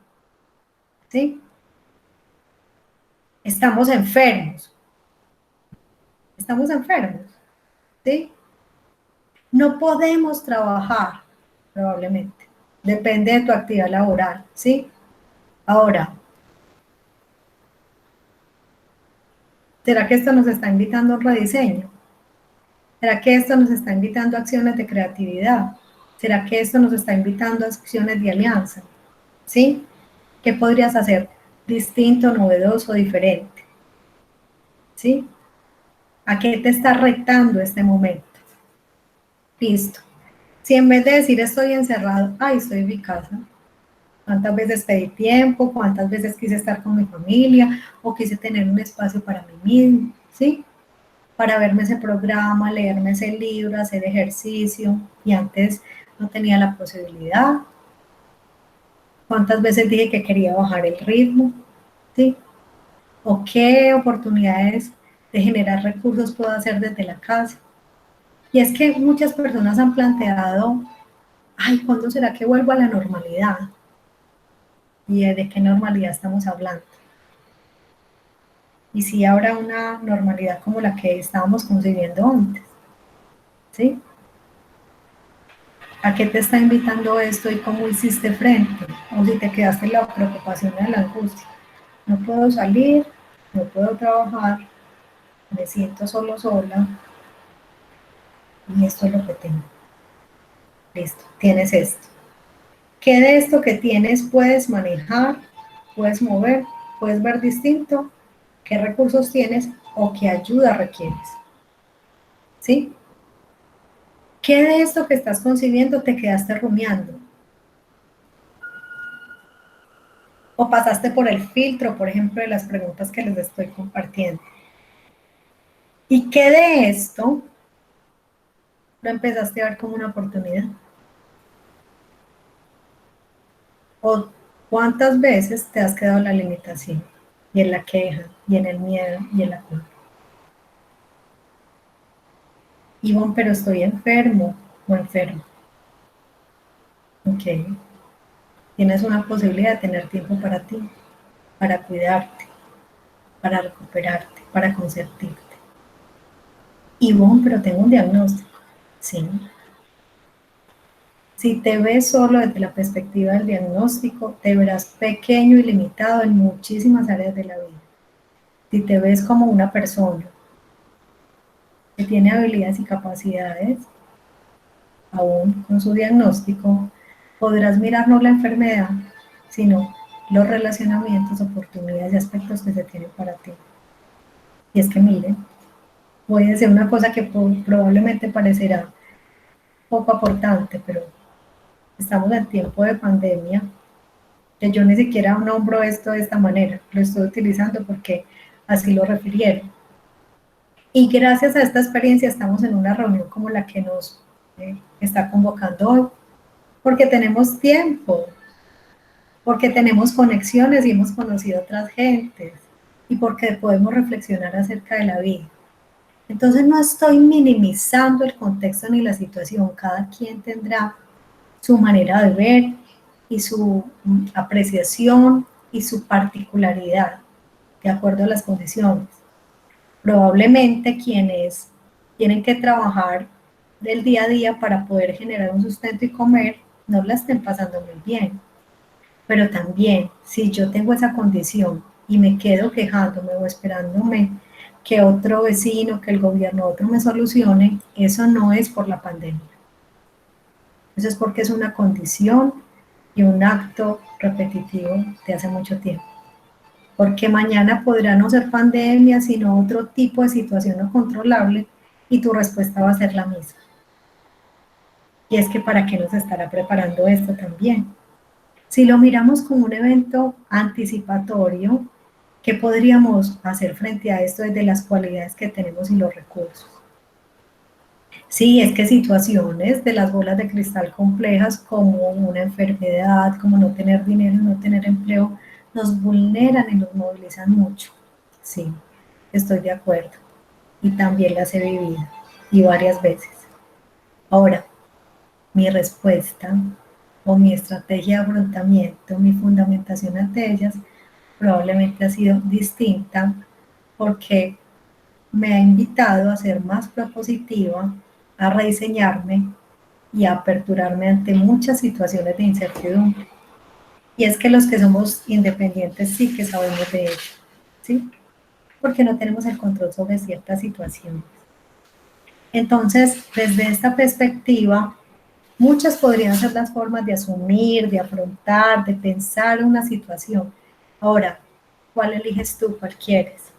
¿sí? Estamos enfermos, ¿sí? No podemos trabajar, probablemente, depende de tu actividad laboral, ¿sí? Ahora, ¿será que esto nos está invitando a un rediseño? ¿Será que esto nos está invitando a acciones de creatividad? ¿Será que esto nos está invitando a acciones de alianza? ¿Sí? ¿Qué podrías hacer distinto, novedoso, diferente? ¿Sí? ¿A qué te está retando este momento? Listo. Si en vez de decir estoy encerrado, ay, estoy en mi casa, ¿cuántas veces pedí tiempo? ¿Cuántas veces quise estar con mi familia? ¿O quise tener un espacio para mí mismo? ¿Sí? Para verme ese programa, leerme ese libro, hacer ejercicio, y antes no tenía la posibilidad. ¿Cuántas veces dije que quería bajar el ritmo? ¿Sí? ¿O qué oportunidades de generar recursos puedo hacer desde la casa? Y es que muchas personas han planteado, ay, ¿cuándo será que vuelvo a la normalidad? ¿Y de qué normalidad estamos hablando? Y si habrá una normalidad como la que estábamos concibiendo antes, ¿sí? ¿A qué te está invitando esto y cómo hiciste frente? O si te quedaste en la preocupación y en la angustia. No puedo salir, no puedo trabajar, me siento solo, sola, y esto es lo que tengo. Listo, tienes esto. ¿Qué de esto que tienes puedes manejar, puedes mover, puedes ver distinto? ¿Qué recursos tienes o qué ayuda requieres? ¿sí? ¿Qué de esto que estás concibiendo te quedaste rumiando? O pasaste por el filtro, por ejemplo, de las preguntas que les estoy compartiendo. ¿Y qué de esto lo empezaste a ver como una oportunidad? ¿O cuántas veces te has quedado en la limitación, y en la queja, y en el miedo, y en la culpa? Ivonne, pero estoy enfermo o enfermo. Ok, tienes una posibilidad de tener tiempo para ti, para cuidarte, para recuperarte, para consentirte. Ivonne, pero tengo un diagnóstico. Sí. Si te ves solo desde la perspectiva del diagnóstico, te verás pequeño y limitado en muchísimas áreas de la vida. Si te ves como una persona que tiene habilidades y capacidades, aún con su diagnóstico, podrás mirar no la enfermedad, sino los relacionamientos, oportunidades y aspectos que se tienen para ti. Y es que miren, puede ser una cosa que probablemente parecerá poco aportante, pero estamos en tiempo de pandemia, que yo ni siquiera nombro esto de esta manera, lo estoy utilizando porque así lo refirieron. Y gracias a esta experiencia estamos en una reunión como la que nos está convocando hoy, porque tenemos tiempo, porque tenemos conexiones y hemos conocido otras gentes, y porque podemos reflexionar acerca de la vida. Entonces no estoy minimizando el contexto ni la situación, cada quien tendrá su manera de ver y su apreciación y su particularidad de acuerdo a las condiciones. Probablemente quienes tienen que trabajar del día a día para poder generar un sustento y comer no la estén pasando muy bien. Pero también, si yo tengo esa condición y me quedo quejándome o esperándome que otro vecino, que el gobierno, otro me solucione, eso no es por la pandemia. Eso es porque es una condición y un acto repetitivo de hace mucho tiempo. Porque mañana podrá no ser pandemia, sino otro tipo de situación no controlable y tu respuesta va a ser la misma. Y es que ¿para qué nos estará preparando esto también? Si lo miramos como un evento anticipatorio, ¿qué podríamos hacer frente a esto desde las cualidades que tenemos y los recursos? Sí, es que situaciones de las bolas de cristal complejas como una enfermedad, como no tener dinero, no tener empleo, nos vulneran y nos movilizan mucho. Sí, estoy de acuerdo. Y también las he vivido, y varias veces. Ahora, mi respuesta o mi estrategia de afrontamiento, mi fundamentación ante ellas, probablemente ha sido distinta porque me ha invitado a ser más propositiva, a rediseñarme y a aperturarme ante muchas situaciones de incertidumbre. Y es que los que somos independientes sí que sabemos de ello, ¿sí? Porque no tenemos el control sobre ciertas situaciones. Entonces, desde esta perspectiva, muchas podrían ser las formas de asumir, de afrontar, de pensar una situación. Ahora, ¿cuál eliges tú? ¿Cuál quieres?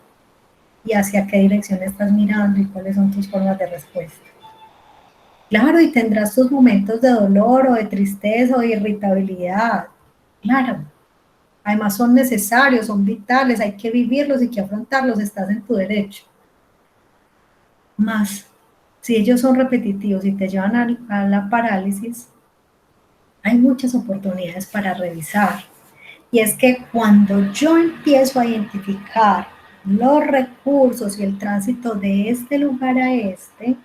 ¿Y hacia qué dirección estás mirando? ¿Y cuáles son tus formas de respuesta? Claro, y tendrás tus momentos de dolor o de tristeza o de irritabilidad. Claro. Además son necesarios, son vitales, hay que vivirlos y que afrontarlos, estás en tu derecho. Más, si ellos son repetitivos y te llevan a la parálisis, hay muchas oportunidades para revisar. Y es que cuando yo empiezo a identificar los recursos y el tránsito de este lugar a este,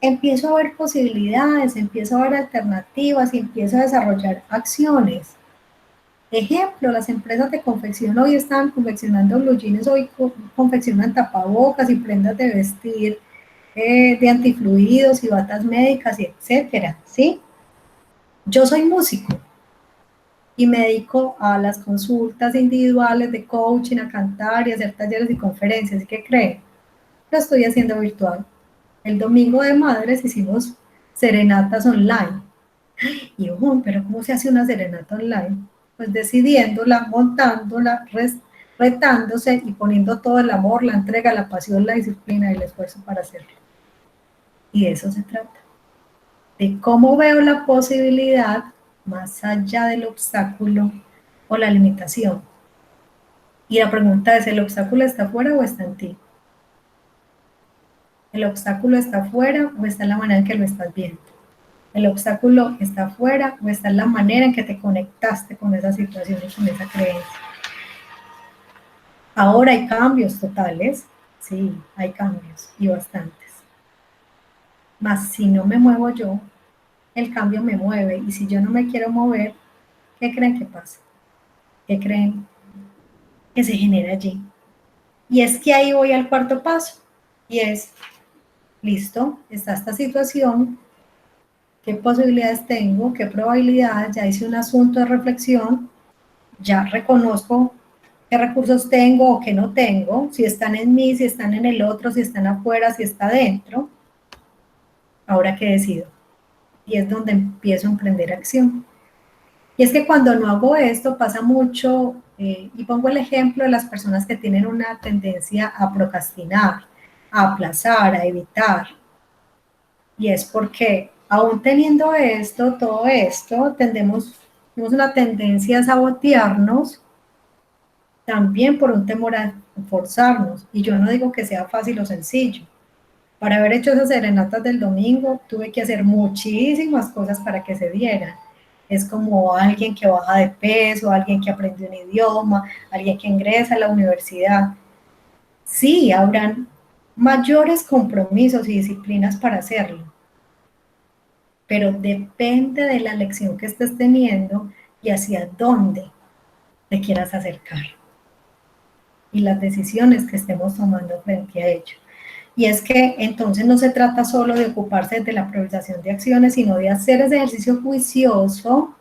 empiezo a ver posibilidades, empiezo a ver alternativas y empiezo a desarrollar acciones. Ejemplo, las empresas de confección hoy están confeccionando blue jeans, hoy confeccionan tapabocas y prendas de vestir de antifluidos y batas médicas, etcétera, ¿sí? Yo soy músico y me dedico a las consultas individuales de coaching, a cantar y a hacer talleres y conferencias. ¿Y qué creen? Lo estoy haciendo virtual. El domingo de madres hicimos serenatas online. Y pero ¿cómo se hace una serenata online? Pues decidiéndola, montándola, retándose y poniendo todo el amor, la entrega, la pasión, la disciplina y el esfuerzo para hacerlo. Y de eso se trata, de cómo veo la posibilidad más allá del obstáculo o la limitación. Y la pregunta es, ¿el obstáculo está afuera o está en ti? ¿El obstáculo está afuera o está en la manera en que lo estás viendo? ¿El obstáculo está afuera o está en la manera en que te conectaste con esa situación y con esa creencia? Ahora hay cambios totales, sí, hay cambios y bastantes. Mas si no me muevo yo, el cambio me mueve, y si yo no me quiero mover, ¿qué creen que pasa? ¿Qué creen que se genera allí? Y es que ahí voy al cuarto paso, y es, listo, está esta situación, ¿qué posibilidades tengo? ¿Qué probabilidades? Ya hice un asunto de reflexión, ya reconozco qué recursos tengo o qué no tengo, si están en mí, si están en el otro, si están afuera, si está dentro. Ahora qué decido. Y es donde empiezo a emprender acción. Y es que cuando no hago esto pasa mucho, y pongo el ejemplo de las personas que tienen una tendencia a procrastinar, a aplazar, a evitar. Y es porque aún teniendo esto, todo esto, tenemos una tendencia a sabotearnos también por un temor a forzarnos. Y yo no digo que sea fácil o sencillo. Para haber hecho esas serenatas del domingo, tuve que hacer muchísimas cosas para que se dieran. Es como alguien que baja de peso, alguien que aprende un idioma, alguien que ingresa a la universidad. Sí, habrán mayores compromisos y disciplinas para hacerlo, pero depende de la lección que estés teniendo y hacia dónde te quieras acercar y las decisiones que estemos tomando frente a ello. Y es que entonces no se trata solo de ocuparse de la priorización de acciones, sino de hacer ese ejercicio juicioso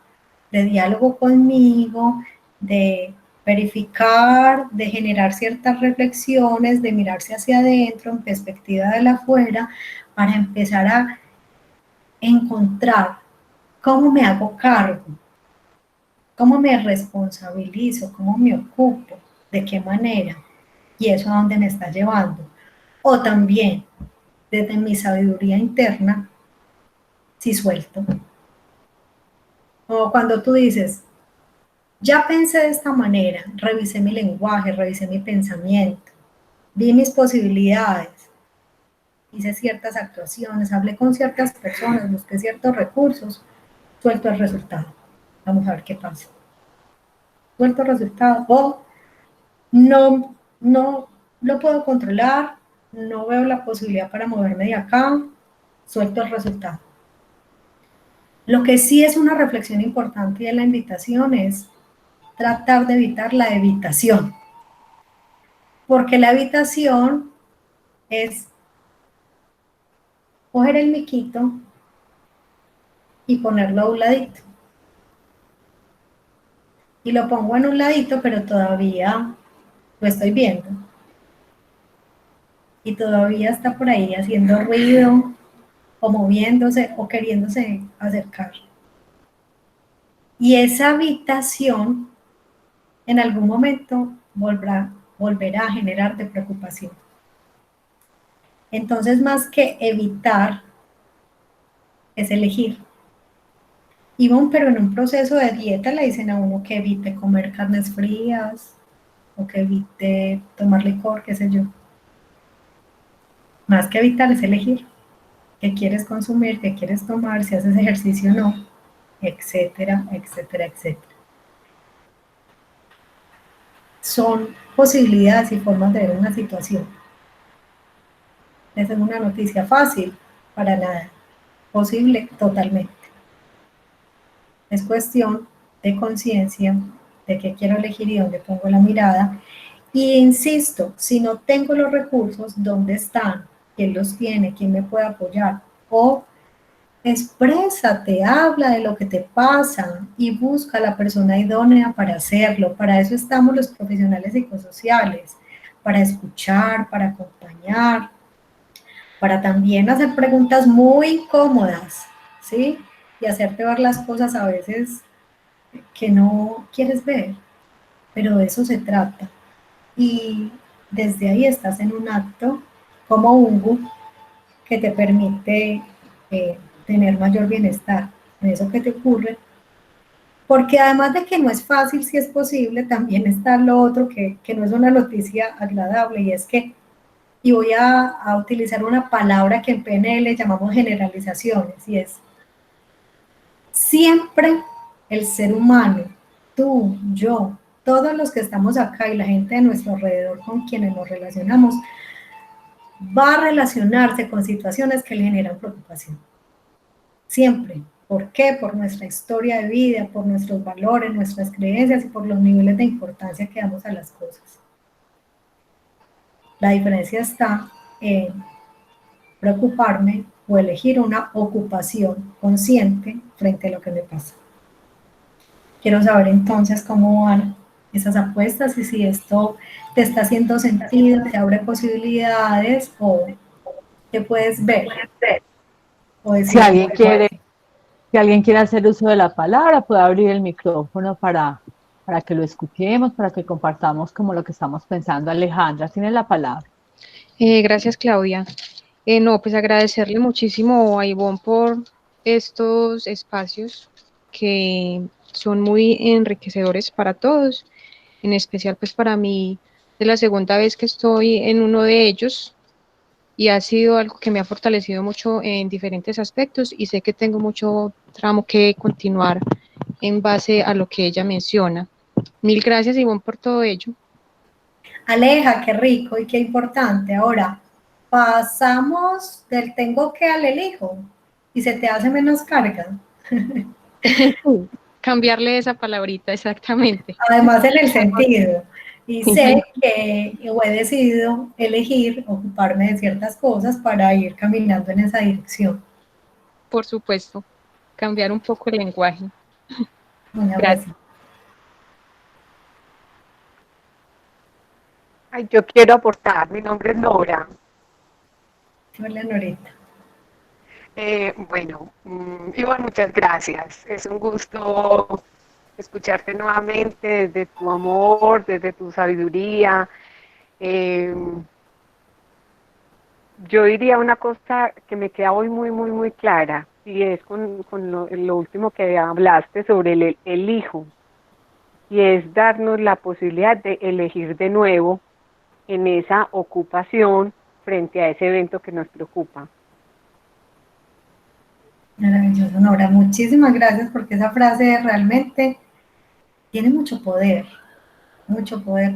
de diálogo conmigo, de verificar, de generar ciertas reflexiones, de mirarse hacia adentro en perspectiva de la afuera, para empezar a encontrar cómo me hago cargo, cómo me responsabilizo, cómo me ocupo, de qué manera, y eso a dónde me está llevando. O también, desde mi sabiduría interna, si suelto. O cuando tú dices, ya pensé de esta manera, revisé mi lenguaje, revisé mi pensamiento, vi mis posibilidades, hice ciertas actuaciones, hablé con ciertas personas, busqué ciertos recursos, suelto el resultado. Vamos a ver qué pasa. Suelto el resultado. O no lo puedo controlar, no veo la posibilidad para moverme de acá, suelto el resultado. Lo que sí es una reflexión importante de la invitación es tratar de evitar la evitación, porque la evitación es coger el miquito y ponerlo a un ladito. Y lo pongo en un ladito, pero todavía lo estoy viendo. Y todavía está por ahí haciendo ruido, o moviéndose, o queriéndose acercar. Y esa habitación en algún momento volverá a generar de preocupación. Entonces, más que evitar, es elegir. Y bueno, pero en un proceso de dieta le dicen a uno que evite comer carnes frías, o que evite tomar licor, qué sé yo. Más que evitar es elegir qué quieres consumir, qué quieres tomar, si haces ejercicio o no, etcétera, etcétera, etcétera. Son posibilidades y formas de ver una situación. Esa es una noticia fácil, para nada. Posible totalmente. Es cuestión de conciencia, de qué quiero elegir y dónde pongo la mirada. Y insisto, si no tengo los recursos, ¿dónde están? ¿Quién los tiene? ¿Quién me puede apoyar? O exprésate, habla de lo que te pasa y busca a la persona idónea para hacerlo. Para eso estamos los profesionales psicosociales, para escuchar, para acompañar, para también hacer preguntas muy incómodas, ¿sí? Y hacerte ver las cosas a veces que no quieres ver, pero de eso se trata. Y desde ahí estás en un acto como Ungu, que te permite tener mayor bienestar en eso que te ocurre. Porque además de que no es fácil, si es posible, también está lo otro que no es una noticia agradable, y es que, y voy a utilizar una palabra que en PNL llamamos generalizaciones, y es siempre el ser humano, tú, yo, todos los que estamos acá y la gente de nuestro alrededor con quienes nos relacionamos, va a relacionarse con situaciones que le generan preocupación. Siempre. ¿Por qué? Por nuestra historia de vida, por nuestros valores, nuestras creencias y por los niveles de importancia que damos a las cosas. La diferencia está en preocuparme o elegir una ocupación consciente frente a lo que me pasa. Quiero saber entonces cómo van esas apuestas y si esto te está haciendo sentido, te abre posibilidades o te puedes ver o Si decir, alguien quiere, si alguien quiere hacer uso de la palabra, puede abrir el micrófono para que lo escuchemos, para que compartamos como lo que estamos pensando. Alejandra, tiene la palabra. Gracias, Claudia. No, pues agradecerle muchísimo a Ivonne por estos espacios que son muy enriquecedores para todos, en especial pues para mí, es la segunda vez que estoy en uno de ellos y ha sido algo que me ha fortalecido mucho en diferentes aspectos y sé que tengo mucho tramo que continuar en base a lo que ella menciona. Mil gracias, Ivonne, por todo ello. Aleja, qué rico y qué importante. Ahora, pasamos del tengo que al elijo y se te hace menos carga. Cambiarle esa palabrita, exactamente. Además, en el sentido. Y sé que he decidido elegir ocuparme de ciertas cosas para ir caminando en esa dirección. Por supuesto, cambiar un poco el lenguaje. Un Gracias. abrazo. Ay, yo quiero aportar, mi nombre es Nora. Hola, Norita. Bueno, Iván, muchas gracias. Es un gusto escucharte nuevamente desde tu amor, desde tu sabiduría. Yo diría una cosa que me queda hoy muy clara, y es con lo último que hablaste sobre el hijo, y es darnos la posibilidad de elegir de nuevo en esa ocupación frente a ese evento que nos preocupa. Maravilloso, Nora. Muchísimas gracias porque esa frase realmente tiene mucho poder,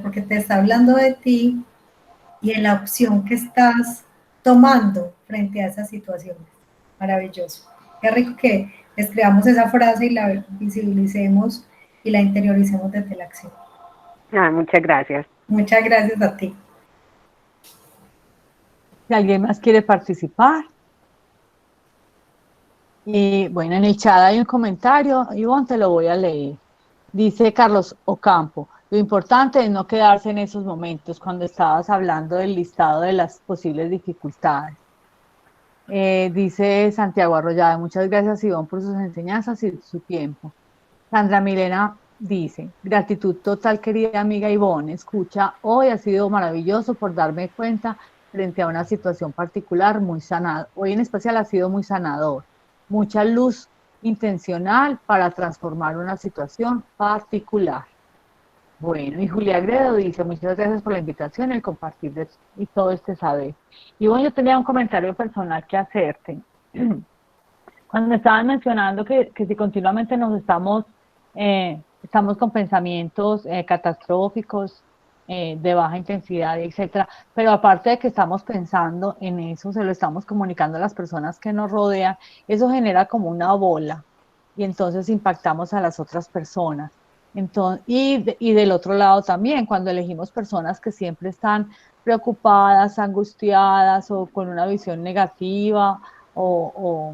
porque te está hablando de ti y de la opción que estás tomando frente a esas situaciones. Maravilloso. Qué rico que escribamos esa frase y la visibilicemos y la interioricemos desde la acción. Muchas gracias. Muchas gracias a ti. Si alguien más quiere participar. Y bueno, en el chat hay un comentario, Ivonne, te lo voy a leer. Dice Carlos Ocampo, lo importante es no quedarse en esos momentos cuando estabas hablando del listado de las posibles dificultades. Dice Santiago Arroyave, muchas gracias Ivonne por sus enseñanzas y su tiempo. Sandra Milena dice, gratitud total querida amiga Ivonne, escucha, hoy ha sido maravilloso por darme cuenta frente a una situación particular muy sanada. Hoy en especial ha sido muy sanador. Mucha luz intencional para transformar una situación particular. Bueno, y Julia Gredo dice, muchas gracias por la invitación, el compartir y todo este saber. Y bueno, yo tenía un comentario personal que hacerte. Cuando me estaban mencionando que si continuamente nos estamos con pensamientos catastróficos, de baja intensidad, etcétera, pero aparte de que estamos pensando en eso, se lo estamos comunicando a las personas que nos rodean, eso genera como una bola y entonces impactamos a las otras personas. Entonces, y del otro lado también, cuando elegimos personas que siempre están preocupadas, angustiadas o con una visión negativa o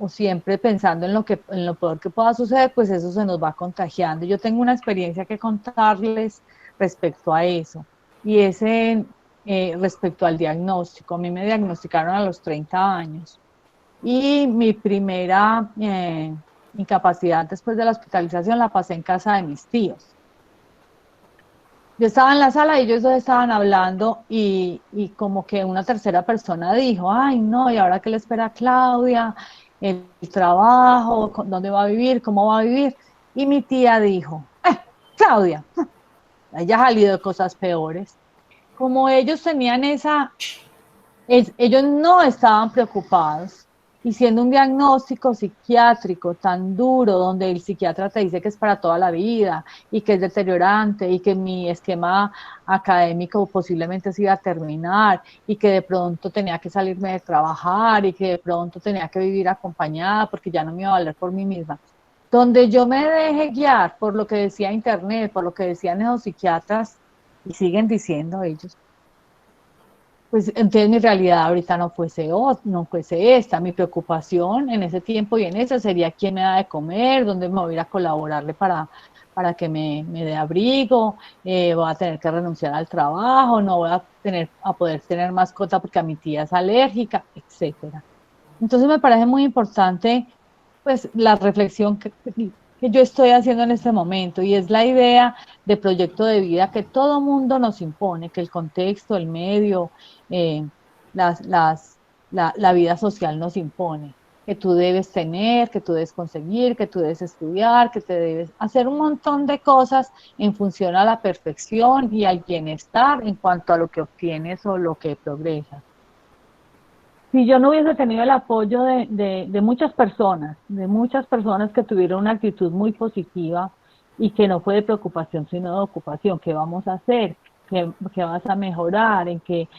siempre pensando en lo peor que pueda suceder, pues eso se nos va contagiando. Yo tengo una experiencia que contarles respecto a eso, y es respecto al diagnóstico. A mí me diagnosticaron a los 30 años, y mi primera incapacidad después de la hospitalización la pasé en casa de mis tíos. yo estaba en la sala y ellos dos estaban hablando y como que una tercera persona dijo, ay no, ¿y ahora qué le espera a Claudia? El trabajo, ¿dónde va a vivir? ¿Cómo va a vivir? Y mi tía dijo, Claudia, ella ha salido de cosas peores. Como ellos tenían ellos no estaban preocupados. Y siendo un diagnóstico psiquiátrico tan duro, donde el psiquiatra te dice que es para toda la vida y que es deteriorante y que mi esquema académico posiblemente se iba a terminar y que de pronto tenía que salirme de trabajar y que de pronto tenía que vivir acompañada porque ya no me iba a valer por mí misma. Donde yo me dejé guiar por lo que decía Internet, por lo que decían esos psiquiatras y siguen diciendo ellos, pues entonces mi realidad ahorita no fuese esta. Mi preocupación en ese tiempo y en ese sería quién me da de comer, dónde me voy a ir a colaborarle para que me dé abrigo, voy a tener que renunciar al trabajo, no voy a poder tener mascota porque a mi tía es alérgica, etcétera. Entonces me parece muy importante pues la reflexión que yo estoy haciendo en este momento y es la idea de proyecto de vida que todo mundo nos impone, que el contexto, el medio, eh, las, las, la vida social nos impone, que tú debes tener, que tú debes conseguir, que tú debes estudiar, que te debes hacer un montón de cosas en función a la perfección y al bienestar en cuanto a lo que obtienes o lo que progresas. Si yo no hubiese tenido el apoyo de muchas personas que tuvieron una actitud muy positiva y que no fue de preocupación, sino de ocupación, ¿qué vamos a hacer? ¿Qué vas a mejorar? ¿Qué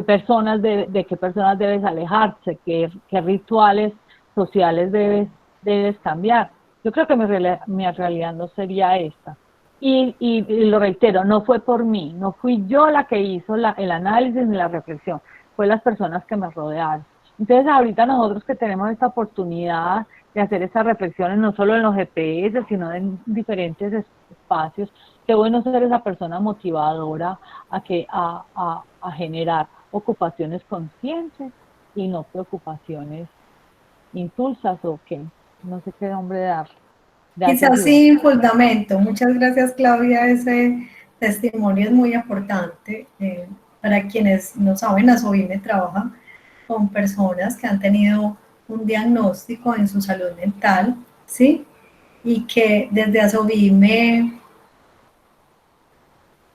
personas de qué personas debes alejarse? ¿Qué rituales sociales debes cambiar? Yo creo que mi realidad no sería esta. Y lo reitero, no fue por mí, no fui yo la que hizo el análisis ni la reflexión, fue las personas que me rodearon. Entonces ahorita nosotros que tenemos esta oportunidad de hacer estas reflexiones, no solo en los GPS, sino en diferentes espacios, qué bueno ser esa persona motivadora a generar ocupaciones conscientes y no preocupaciones impulsas o qué, no sé qué nombre dar. Quizás sin fundamento. Muchas gracias, Claudia. Ese testimonio es muy importante. Para quienes no saben, Asovime trabaja con personas que han tenido un diagnóstico en su salud mental, ¿sí? Y que desde Asovime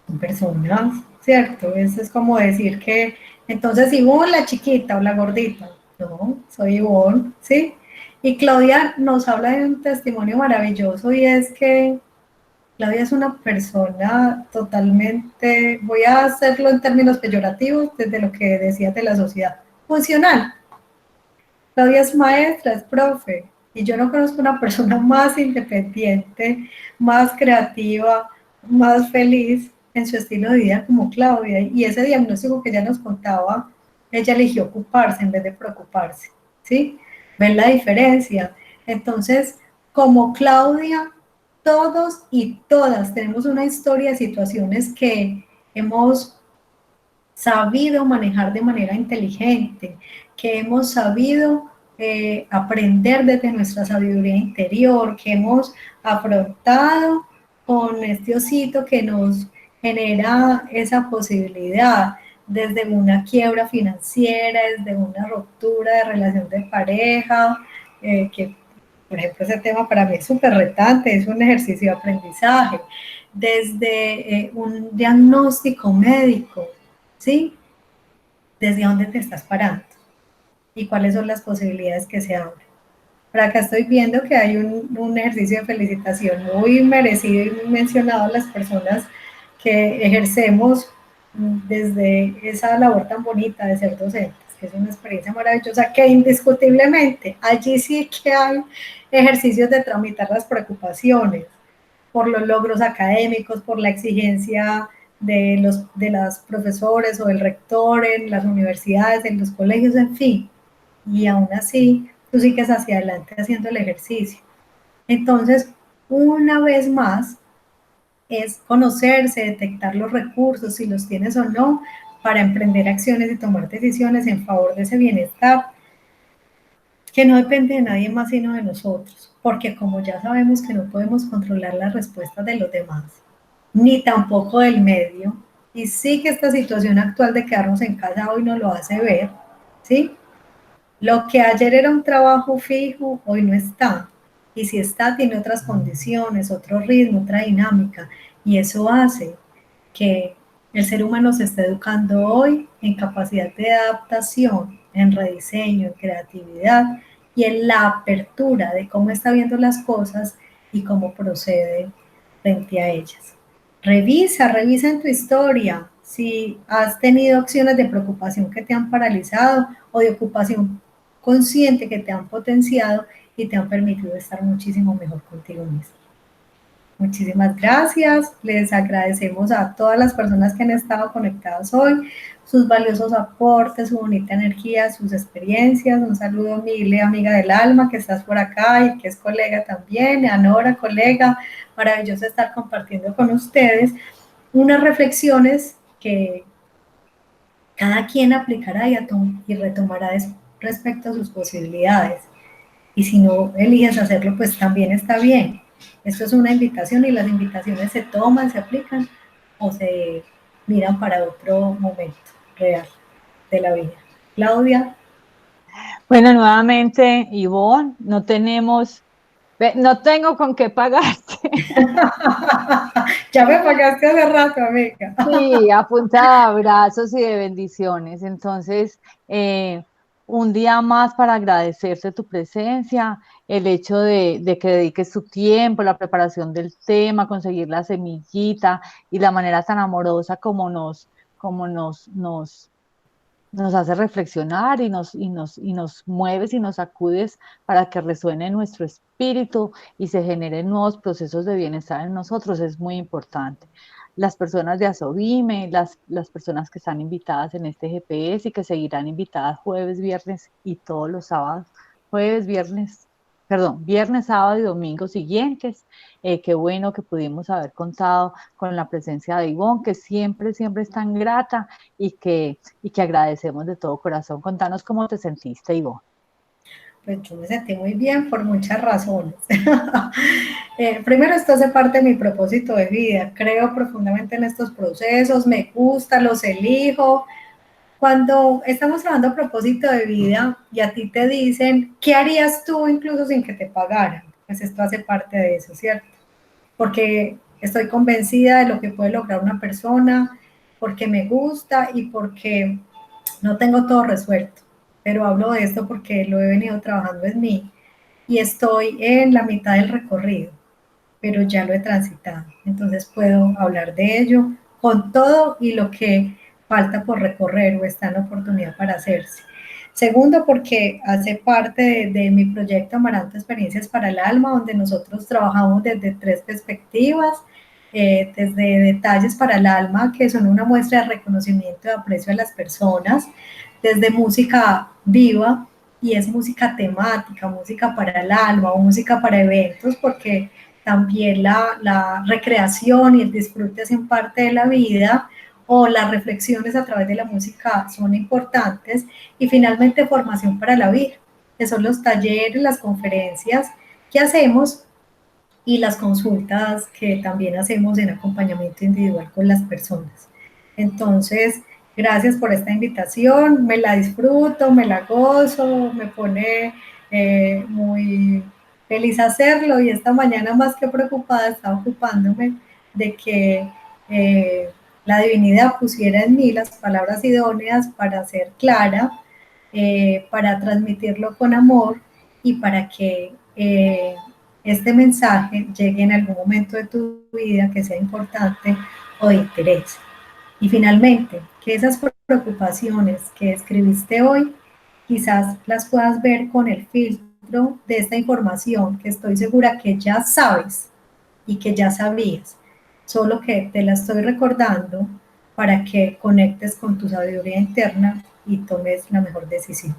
son personas, ¿cierto? Eso es como decir que, entonces, Ivonne la chiquita o la gordita. No, soy Ivonne, ¿sí? Y Claudia nos habla de un testimonio maravilloso y es que Claudia es una persona totalmente, voy a hacerlo en términos peyorativos, desde lo que decías de la sociedad, funcional. Claudia es maestra, es profe, y yo no conozco una persona más independiente, más creativa, más feliz en su estilo de vida como Claudia. Y ese diagnóstico que ella nos contaba, ella eligió ocuparse en vez de preocuparse, ¿sí? ¿Ven la diferencia? Entonces, como Claudia, todos y todas tenemos una historia de situaciones que hemos sabido manejar de manera inteligente, que hemos sabido aprender desde nuestra sabiduría interior, que hemos afrontado con este osito que nos genera esa posibilidad, desde una quiebra financiera, desde una ruptura de relación de pareja, que por ejemplo ese tema para mí es súper retante, es un ejercicio de aprendizaje, desde un diagnóstico médico, ¿sí? ¿Desde dónde te estás parando? ¿Y cuáles son las posibilidades que se abren? Por acá estoy viendo que hay un ejercicio de felicitación muy merecido y muy mencionado a las personas que ejercemos desde esa labor tan bonita de ser docentes, que es una experiencia maravillosa, que indiscutiblemente allí sí que hay ejercicios de tramitar las preocupaciones por los logros académicos, por la exigencia de las profesores o del rector en las universidades, en los colegios, en fin. Y aún así, tú sigues hacia adelante haciendo el ejercicio. Entonces, una vez más, es conocerse, detectar los recursos, si los tienes o no, para emprender acciones y tomar decisiones en favor de ese bienestar, que no depende de nadie más sino de nosotros, porque como ya sabemos que no podemos controlar las respuestas de los demás, ni tampoco del medio, y sí que esta situación actual de quedarnos en casa hoy nos lo hace ver, ¿sí? Lo que ayer era un trabajo fijo, hoy no está. Y si está, tiene otras condiciones, otro ritmo, otra dinámica. Y eso hace que el ser humano se esté educando hoy en capacidad de adaptación, en rediseño, en creatividad y en la apertura de cómo está viendo las cosas y cómo procede frente a ellas. Revisa en tu historia si has tenido acciones de preocupación que te han paralizado o de ocupación consciente que te han potenciado y te han permitido estar muchísimo mejor contigo mismo. Muchísimas gracias, les agradecemos a todas las personas que han estado conectadas hoy, sus valiosos aportes, su bonita energía, sus experiencias. Un saludo a Mile, amiga del alma, que estás por acá y que es colega también, a Nora, colega, maravilloso estar compartiendo con ustedes unas reflexiones que cada quien aplicará y retomará respecto a sus posibilidades. Y si no eliges hacerlo, pues también está bien. Esto es una invitación y las invitaciones se toman, se aplican o se miran para otro momento real de la vida. Claudia. Bueno, nuevamente, Ivonne, no tengo con qué pagarte. Ya me pagaste hace rato, amiga. Sí, a punta de abrazos y de bendiciones. Entonces, un día más para agradecerte tu presencia, el hecho de que dediques tu tiempo, la preparación del tema, conseguir la semillita y la manera tan amorosa como nos hace reflexionar y nos mueves y nos sacudes para que resuene en nuestro espíritu y se generen nuevos procesos de bienestar en nosotros, es muy importante. Las personas de Asobime, las personas que están invitadas en este GPS y que seguirán invitadas jueves, viernes y todos los sábados, viernes, sábado y domingo siguientes. Qué bueno que pudimos haber contado con la presencia de Ivonne, que siempre, siempre es tan grata y que agradecemos de todo corazón. Contanos cómo te sentiste, Ivonne. Pues yo me sentí muy bien por muchas razones. Primero, esto hace parte de mi propósito de vida. Creo profundamente en estos procesos, me gusta, los elijo. Cuando estamos hablando de propósito de vida y a ti te dicen, ¿qué harías tú incluso sin que te pagaran? Pues esto hace parte de eso, ¿cierto? Porque estoy convencida de lo que puede lograr una persona, porque me gusta y porque no tengo todo resuelto, pero hablo de esto porque lo he venido trabajando en mí y estoy en la mitad del recorrido, pero ya lo he transitado. Entonces puedo hablar de ello con todo y lo que falta por recorrer o está en oportunidad para hacerse. Segundo, porque hace parte de mi proyecto Amaranto Experiencias para el Alma, donde nosotros trabajamos desde tres perspectivas, desde detalles para el alma, que son una muestra de reconocimiento y aprecio a las personas, desde música viva, y es música temática, música para el alma o música para eventos, porque también la recreación y el disfrute hacen parte de la vida, o las reflexiones a través de la música son importantes, y finalmente formación para la vida, que son los talleres, las conferencias que hacemos y las consultas que también hacemos en acompañamiento individual con las personas. Entonces, gracias por esta invitación, me la disfruto, me la gozo, me pone muy feliz hacerlo, y esta mañana más que preocupada estaba ocupándome de que la divinidad pusiera en mí las palabras idóneas para ser clara, para transmitirlo con amor y para que este mensaje llegue en algún momento de tu vida que sea importante o de interés. Y finalmente, que esas preocupaciones que escribiste hoy, quizás las puedas ver con el filtro de esta información que estoy segura que ya sabes y que ya sabías, solo que te la estoy recordando para que conectes con tu sabiduría interna y tomes la mejor decisión.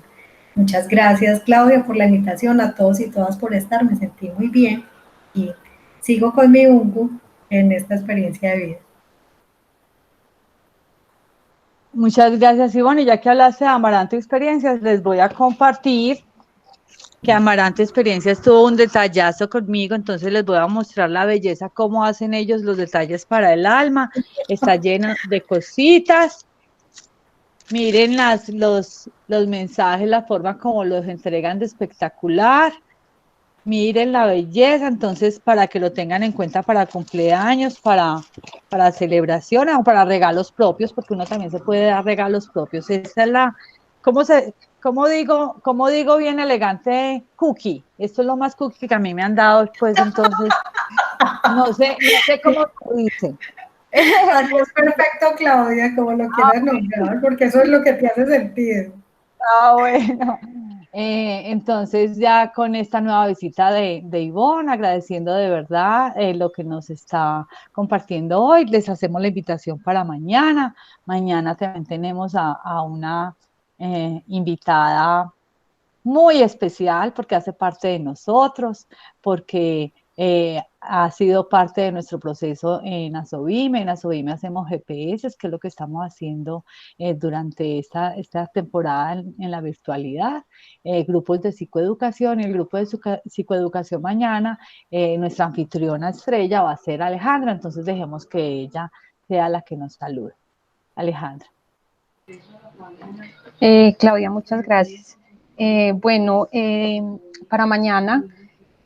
Muchas gracias, Claudia, por la invitación, a todos y todas por estar, me sentí muy bien y sigo con mi Ungu en esta experiencia de vida. Muchas gracias, Ivonne. Y ya que hablaste de Amaranto Experiencias, les voy a compartir que Amarante Experiencias tuvo un detallazo conmigo, entonces les voy a mostrar la belleza, cómo hacen ellos los detalles para el alma. Está lleno de cositas. Miren los mensajes, la forma como los entregan de espectacular. Miren la belleza, entonces para que lo tengan en cuenta para cumpleaños, para celebraciones o para regalos propios, porque uno también se puede dar regalos propios. Esta es la, ¿cómo se, cómo digo bien elegante? Cookie. Esto es lo más cookie que a mí me han dado, pues entonces, no sé cómo se dice. Así es perfecto, Claudia, como lo quieras nombrar, porque eso es lo que te hace sentir. Bueno. Entonces ya con esta nueva visita de Ivonne, agradeciendo de verdad lo que nos está compartiendo hoy, les hacemos la invitación para mañana. Mañana también tenemos a una invitada muy especial porque hace parte de nosotros, porque ha sido parte de nuestro proceso en Asobime. En Asobime hacemos GPS, que es lo que estamos haciendo durante esta temporada en la virtualidad. Grupos de psicoeducación y el grupo de psicoeducación mañana, nuestra anfitriona estrella va a ser Alejandra, entonces dejemos que ella sea la que nos salude. Alejandra. Claudia, muchas gracias. Bueno, para mañana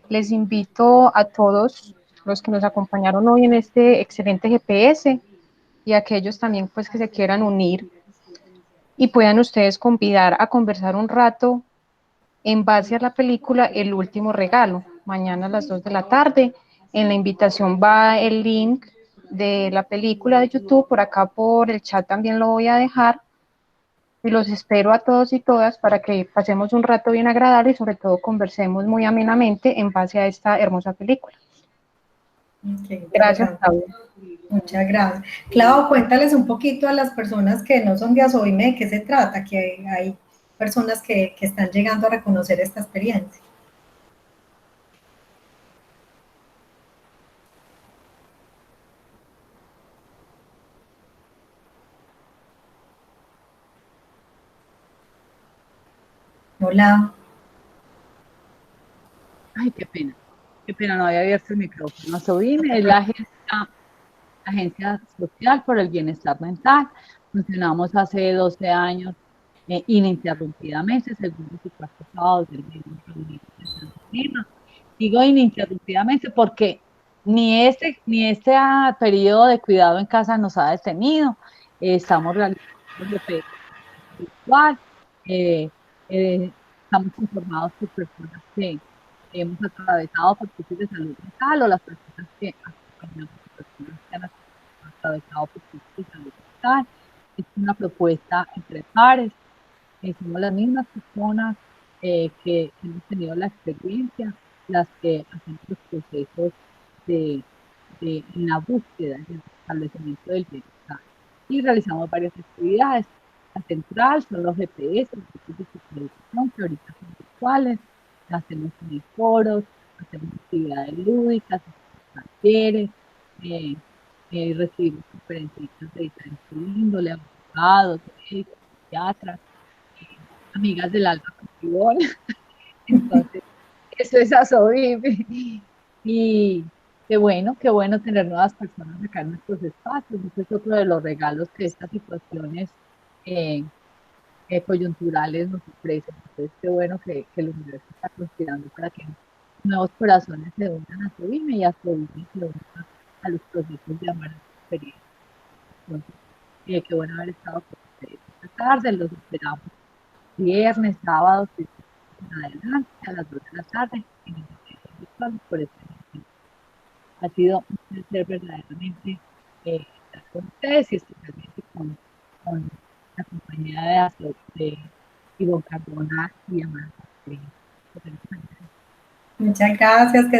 les invito a todos los que nos acompañaron hoy en este excelente GPS y a aquellos también pues que se quieran unir y puedan ustedes convidar a conversar un rato en base a la película El último regalo, mañana a las 2 de la tarde. En la invitación va el link de la película de YouTube, por acá por el chat también lo voy a dejar. Y los espero a todos y todas para que pasemos un rato bien agradable y sobre todo conversemos muy amenamente en base a esta hermosa película. Okay, Gracias, Claudia. Muchas gracias. Clau, cuéntales un poquito a las personas que no son de Asobime de qué se trata, que hay personas que están llegando a reconocer esta experiencia. Hola. Ay, qué pena, no había abierto el micrófono. Asobime es la agencia social por el bienestar mental. Funcionamos hace 12 años ininterrumpidamente, según los cuartos sábados del mes de Lima. Digo ininterrumpidamente porque ni este periodo de cuidado en casa nos ha detenido. Estamos realizando GP virtual. eh, eh, Estamos informados por personas que hemos atravesado por crisis de salud mental o las personas que acompañamos a personas que han atravesado por crisis de salud mental. Es una propuesta entre pares. Somos las mismas personas que hemos tenido la experiencia, las que hacemos los procesos de, en la búsqueda, en el establecimiento del bienestar. Y realizamos varias actividades. La central son los GPS, los grupos de psicoeducación, que ahorita son virtuales. Hacemos foros, hacemos actividades lúdicas, hacemos talleres, eh, recibimos conferencistas de diferentes índole, abogados, médicos, psiquiatras, amigas del alma contigo. Entonces, eso es Asobime. Y qué bueno tener nuevas personas acá en nuestros espacios. Ese es otro de los regalos que estas situaciones eh, coyunturales nos ofrecen. Entonces, qué bueno que el universo está conspirando para que nuevos corazones se unan a Asobime y Asobime se una a los procesos de amar a la experiencia. Entonces, qué bueno haber estado con ustedes esta tarde. Los esperamos viernes, sábados, en adelante, a las 2 de la tarde, en el Instituto Virtual, por este momento. Ha sido un placer verdaderamente estar con ustedes y especialmente con la compañía de Ivonne Cardona y Amanda. Muchas gracias.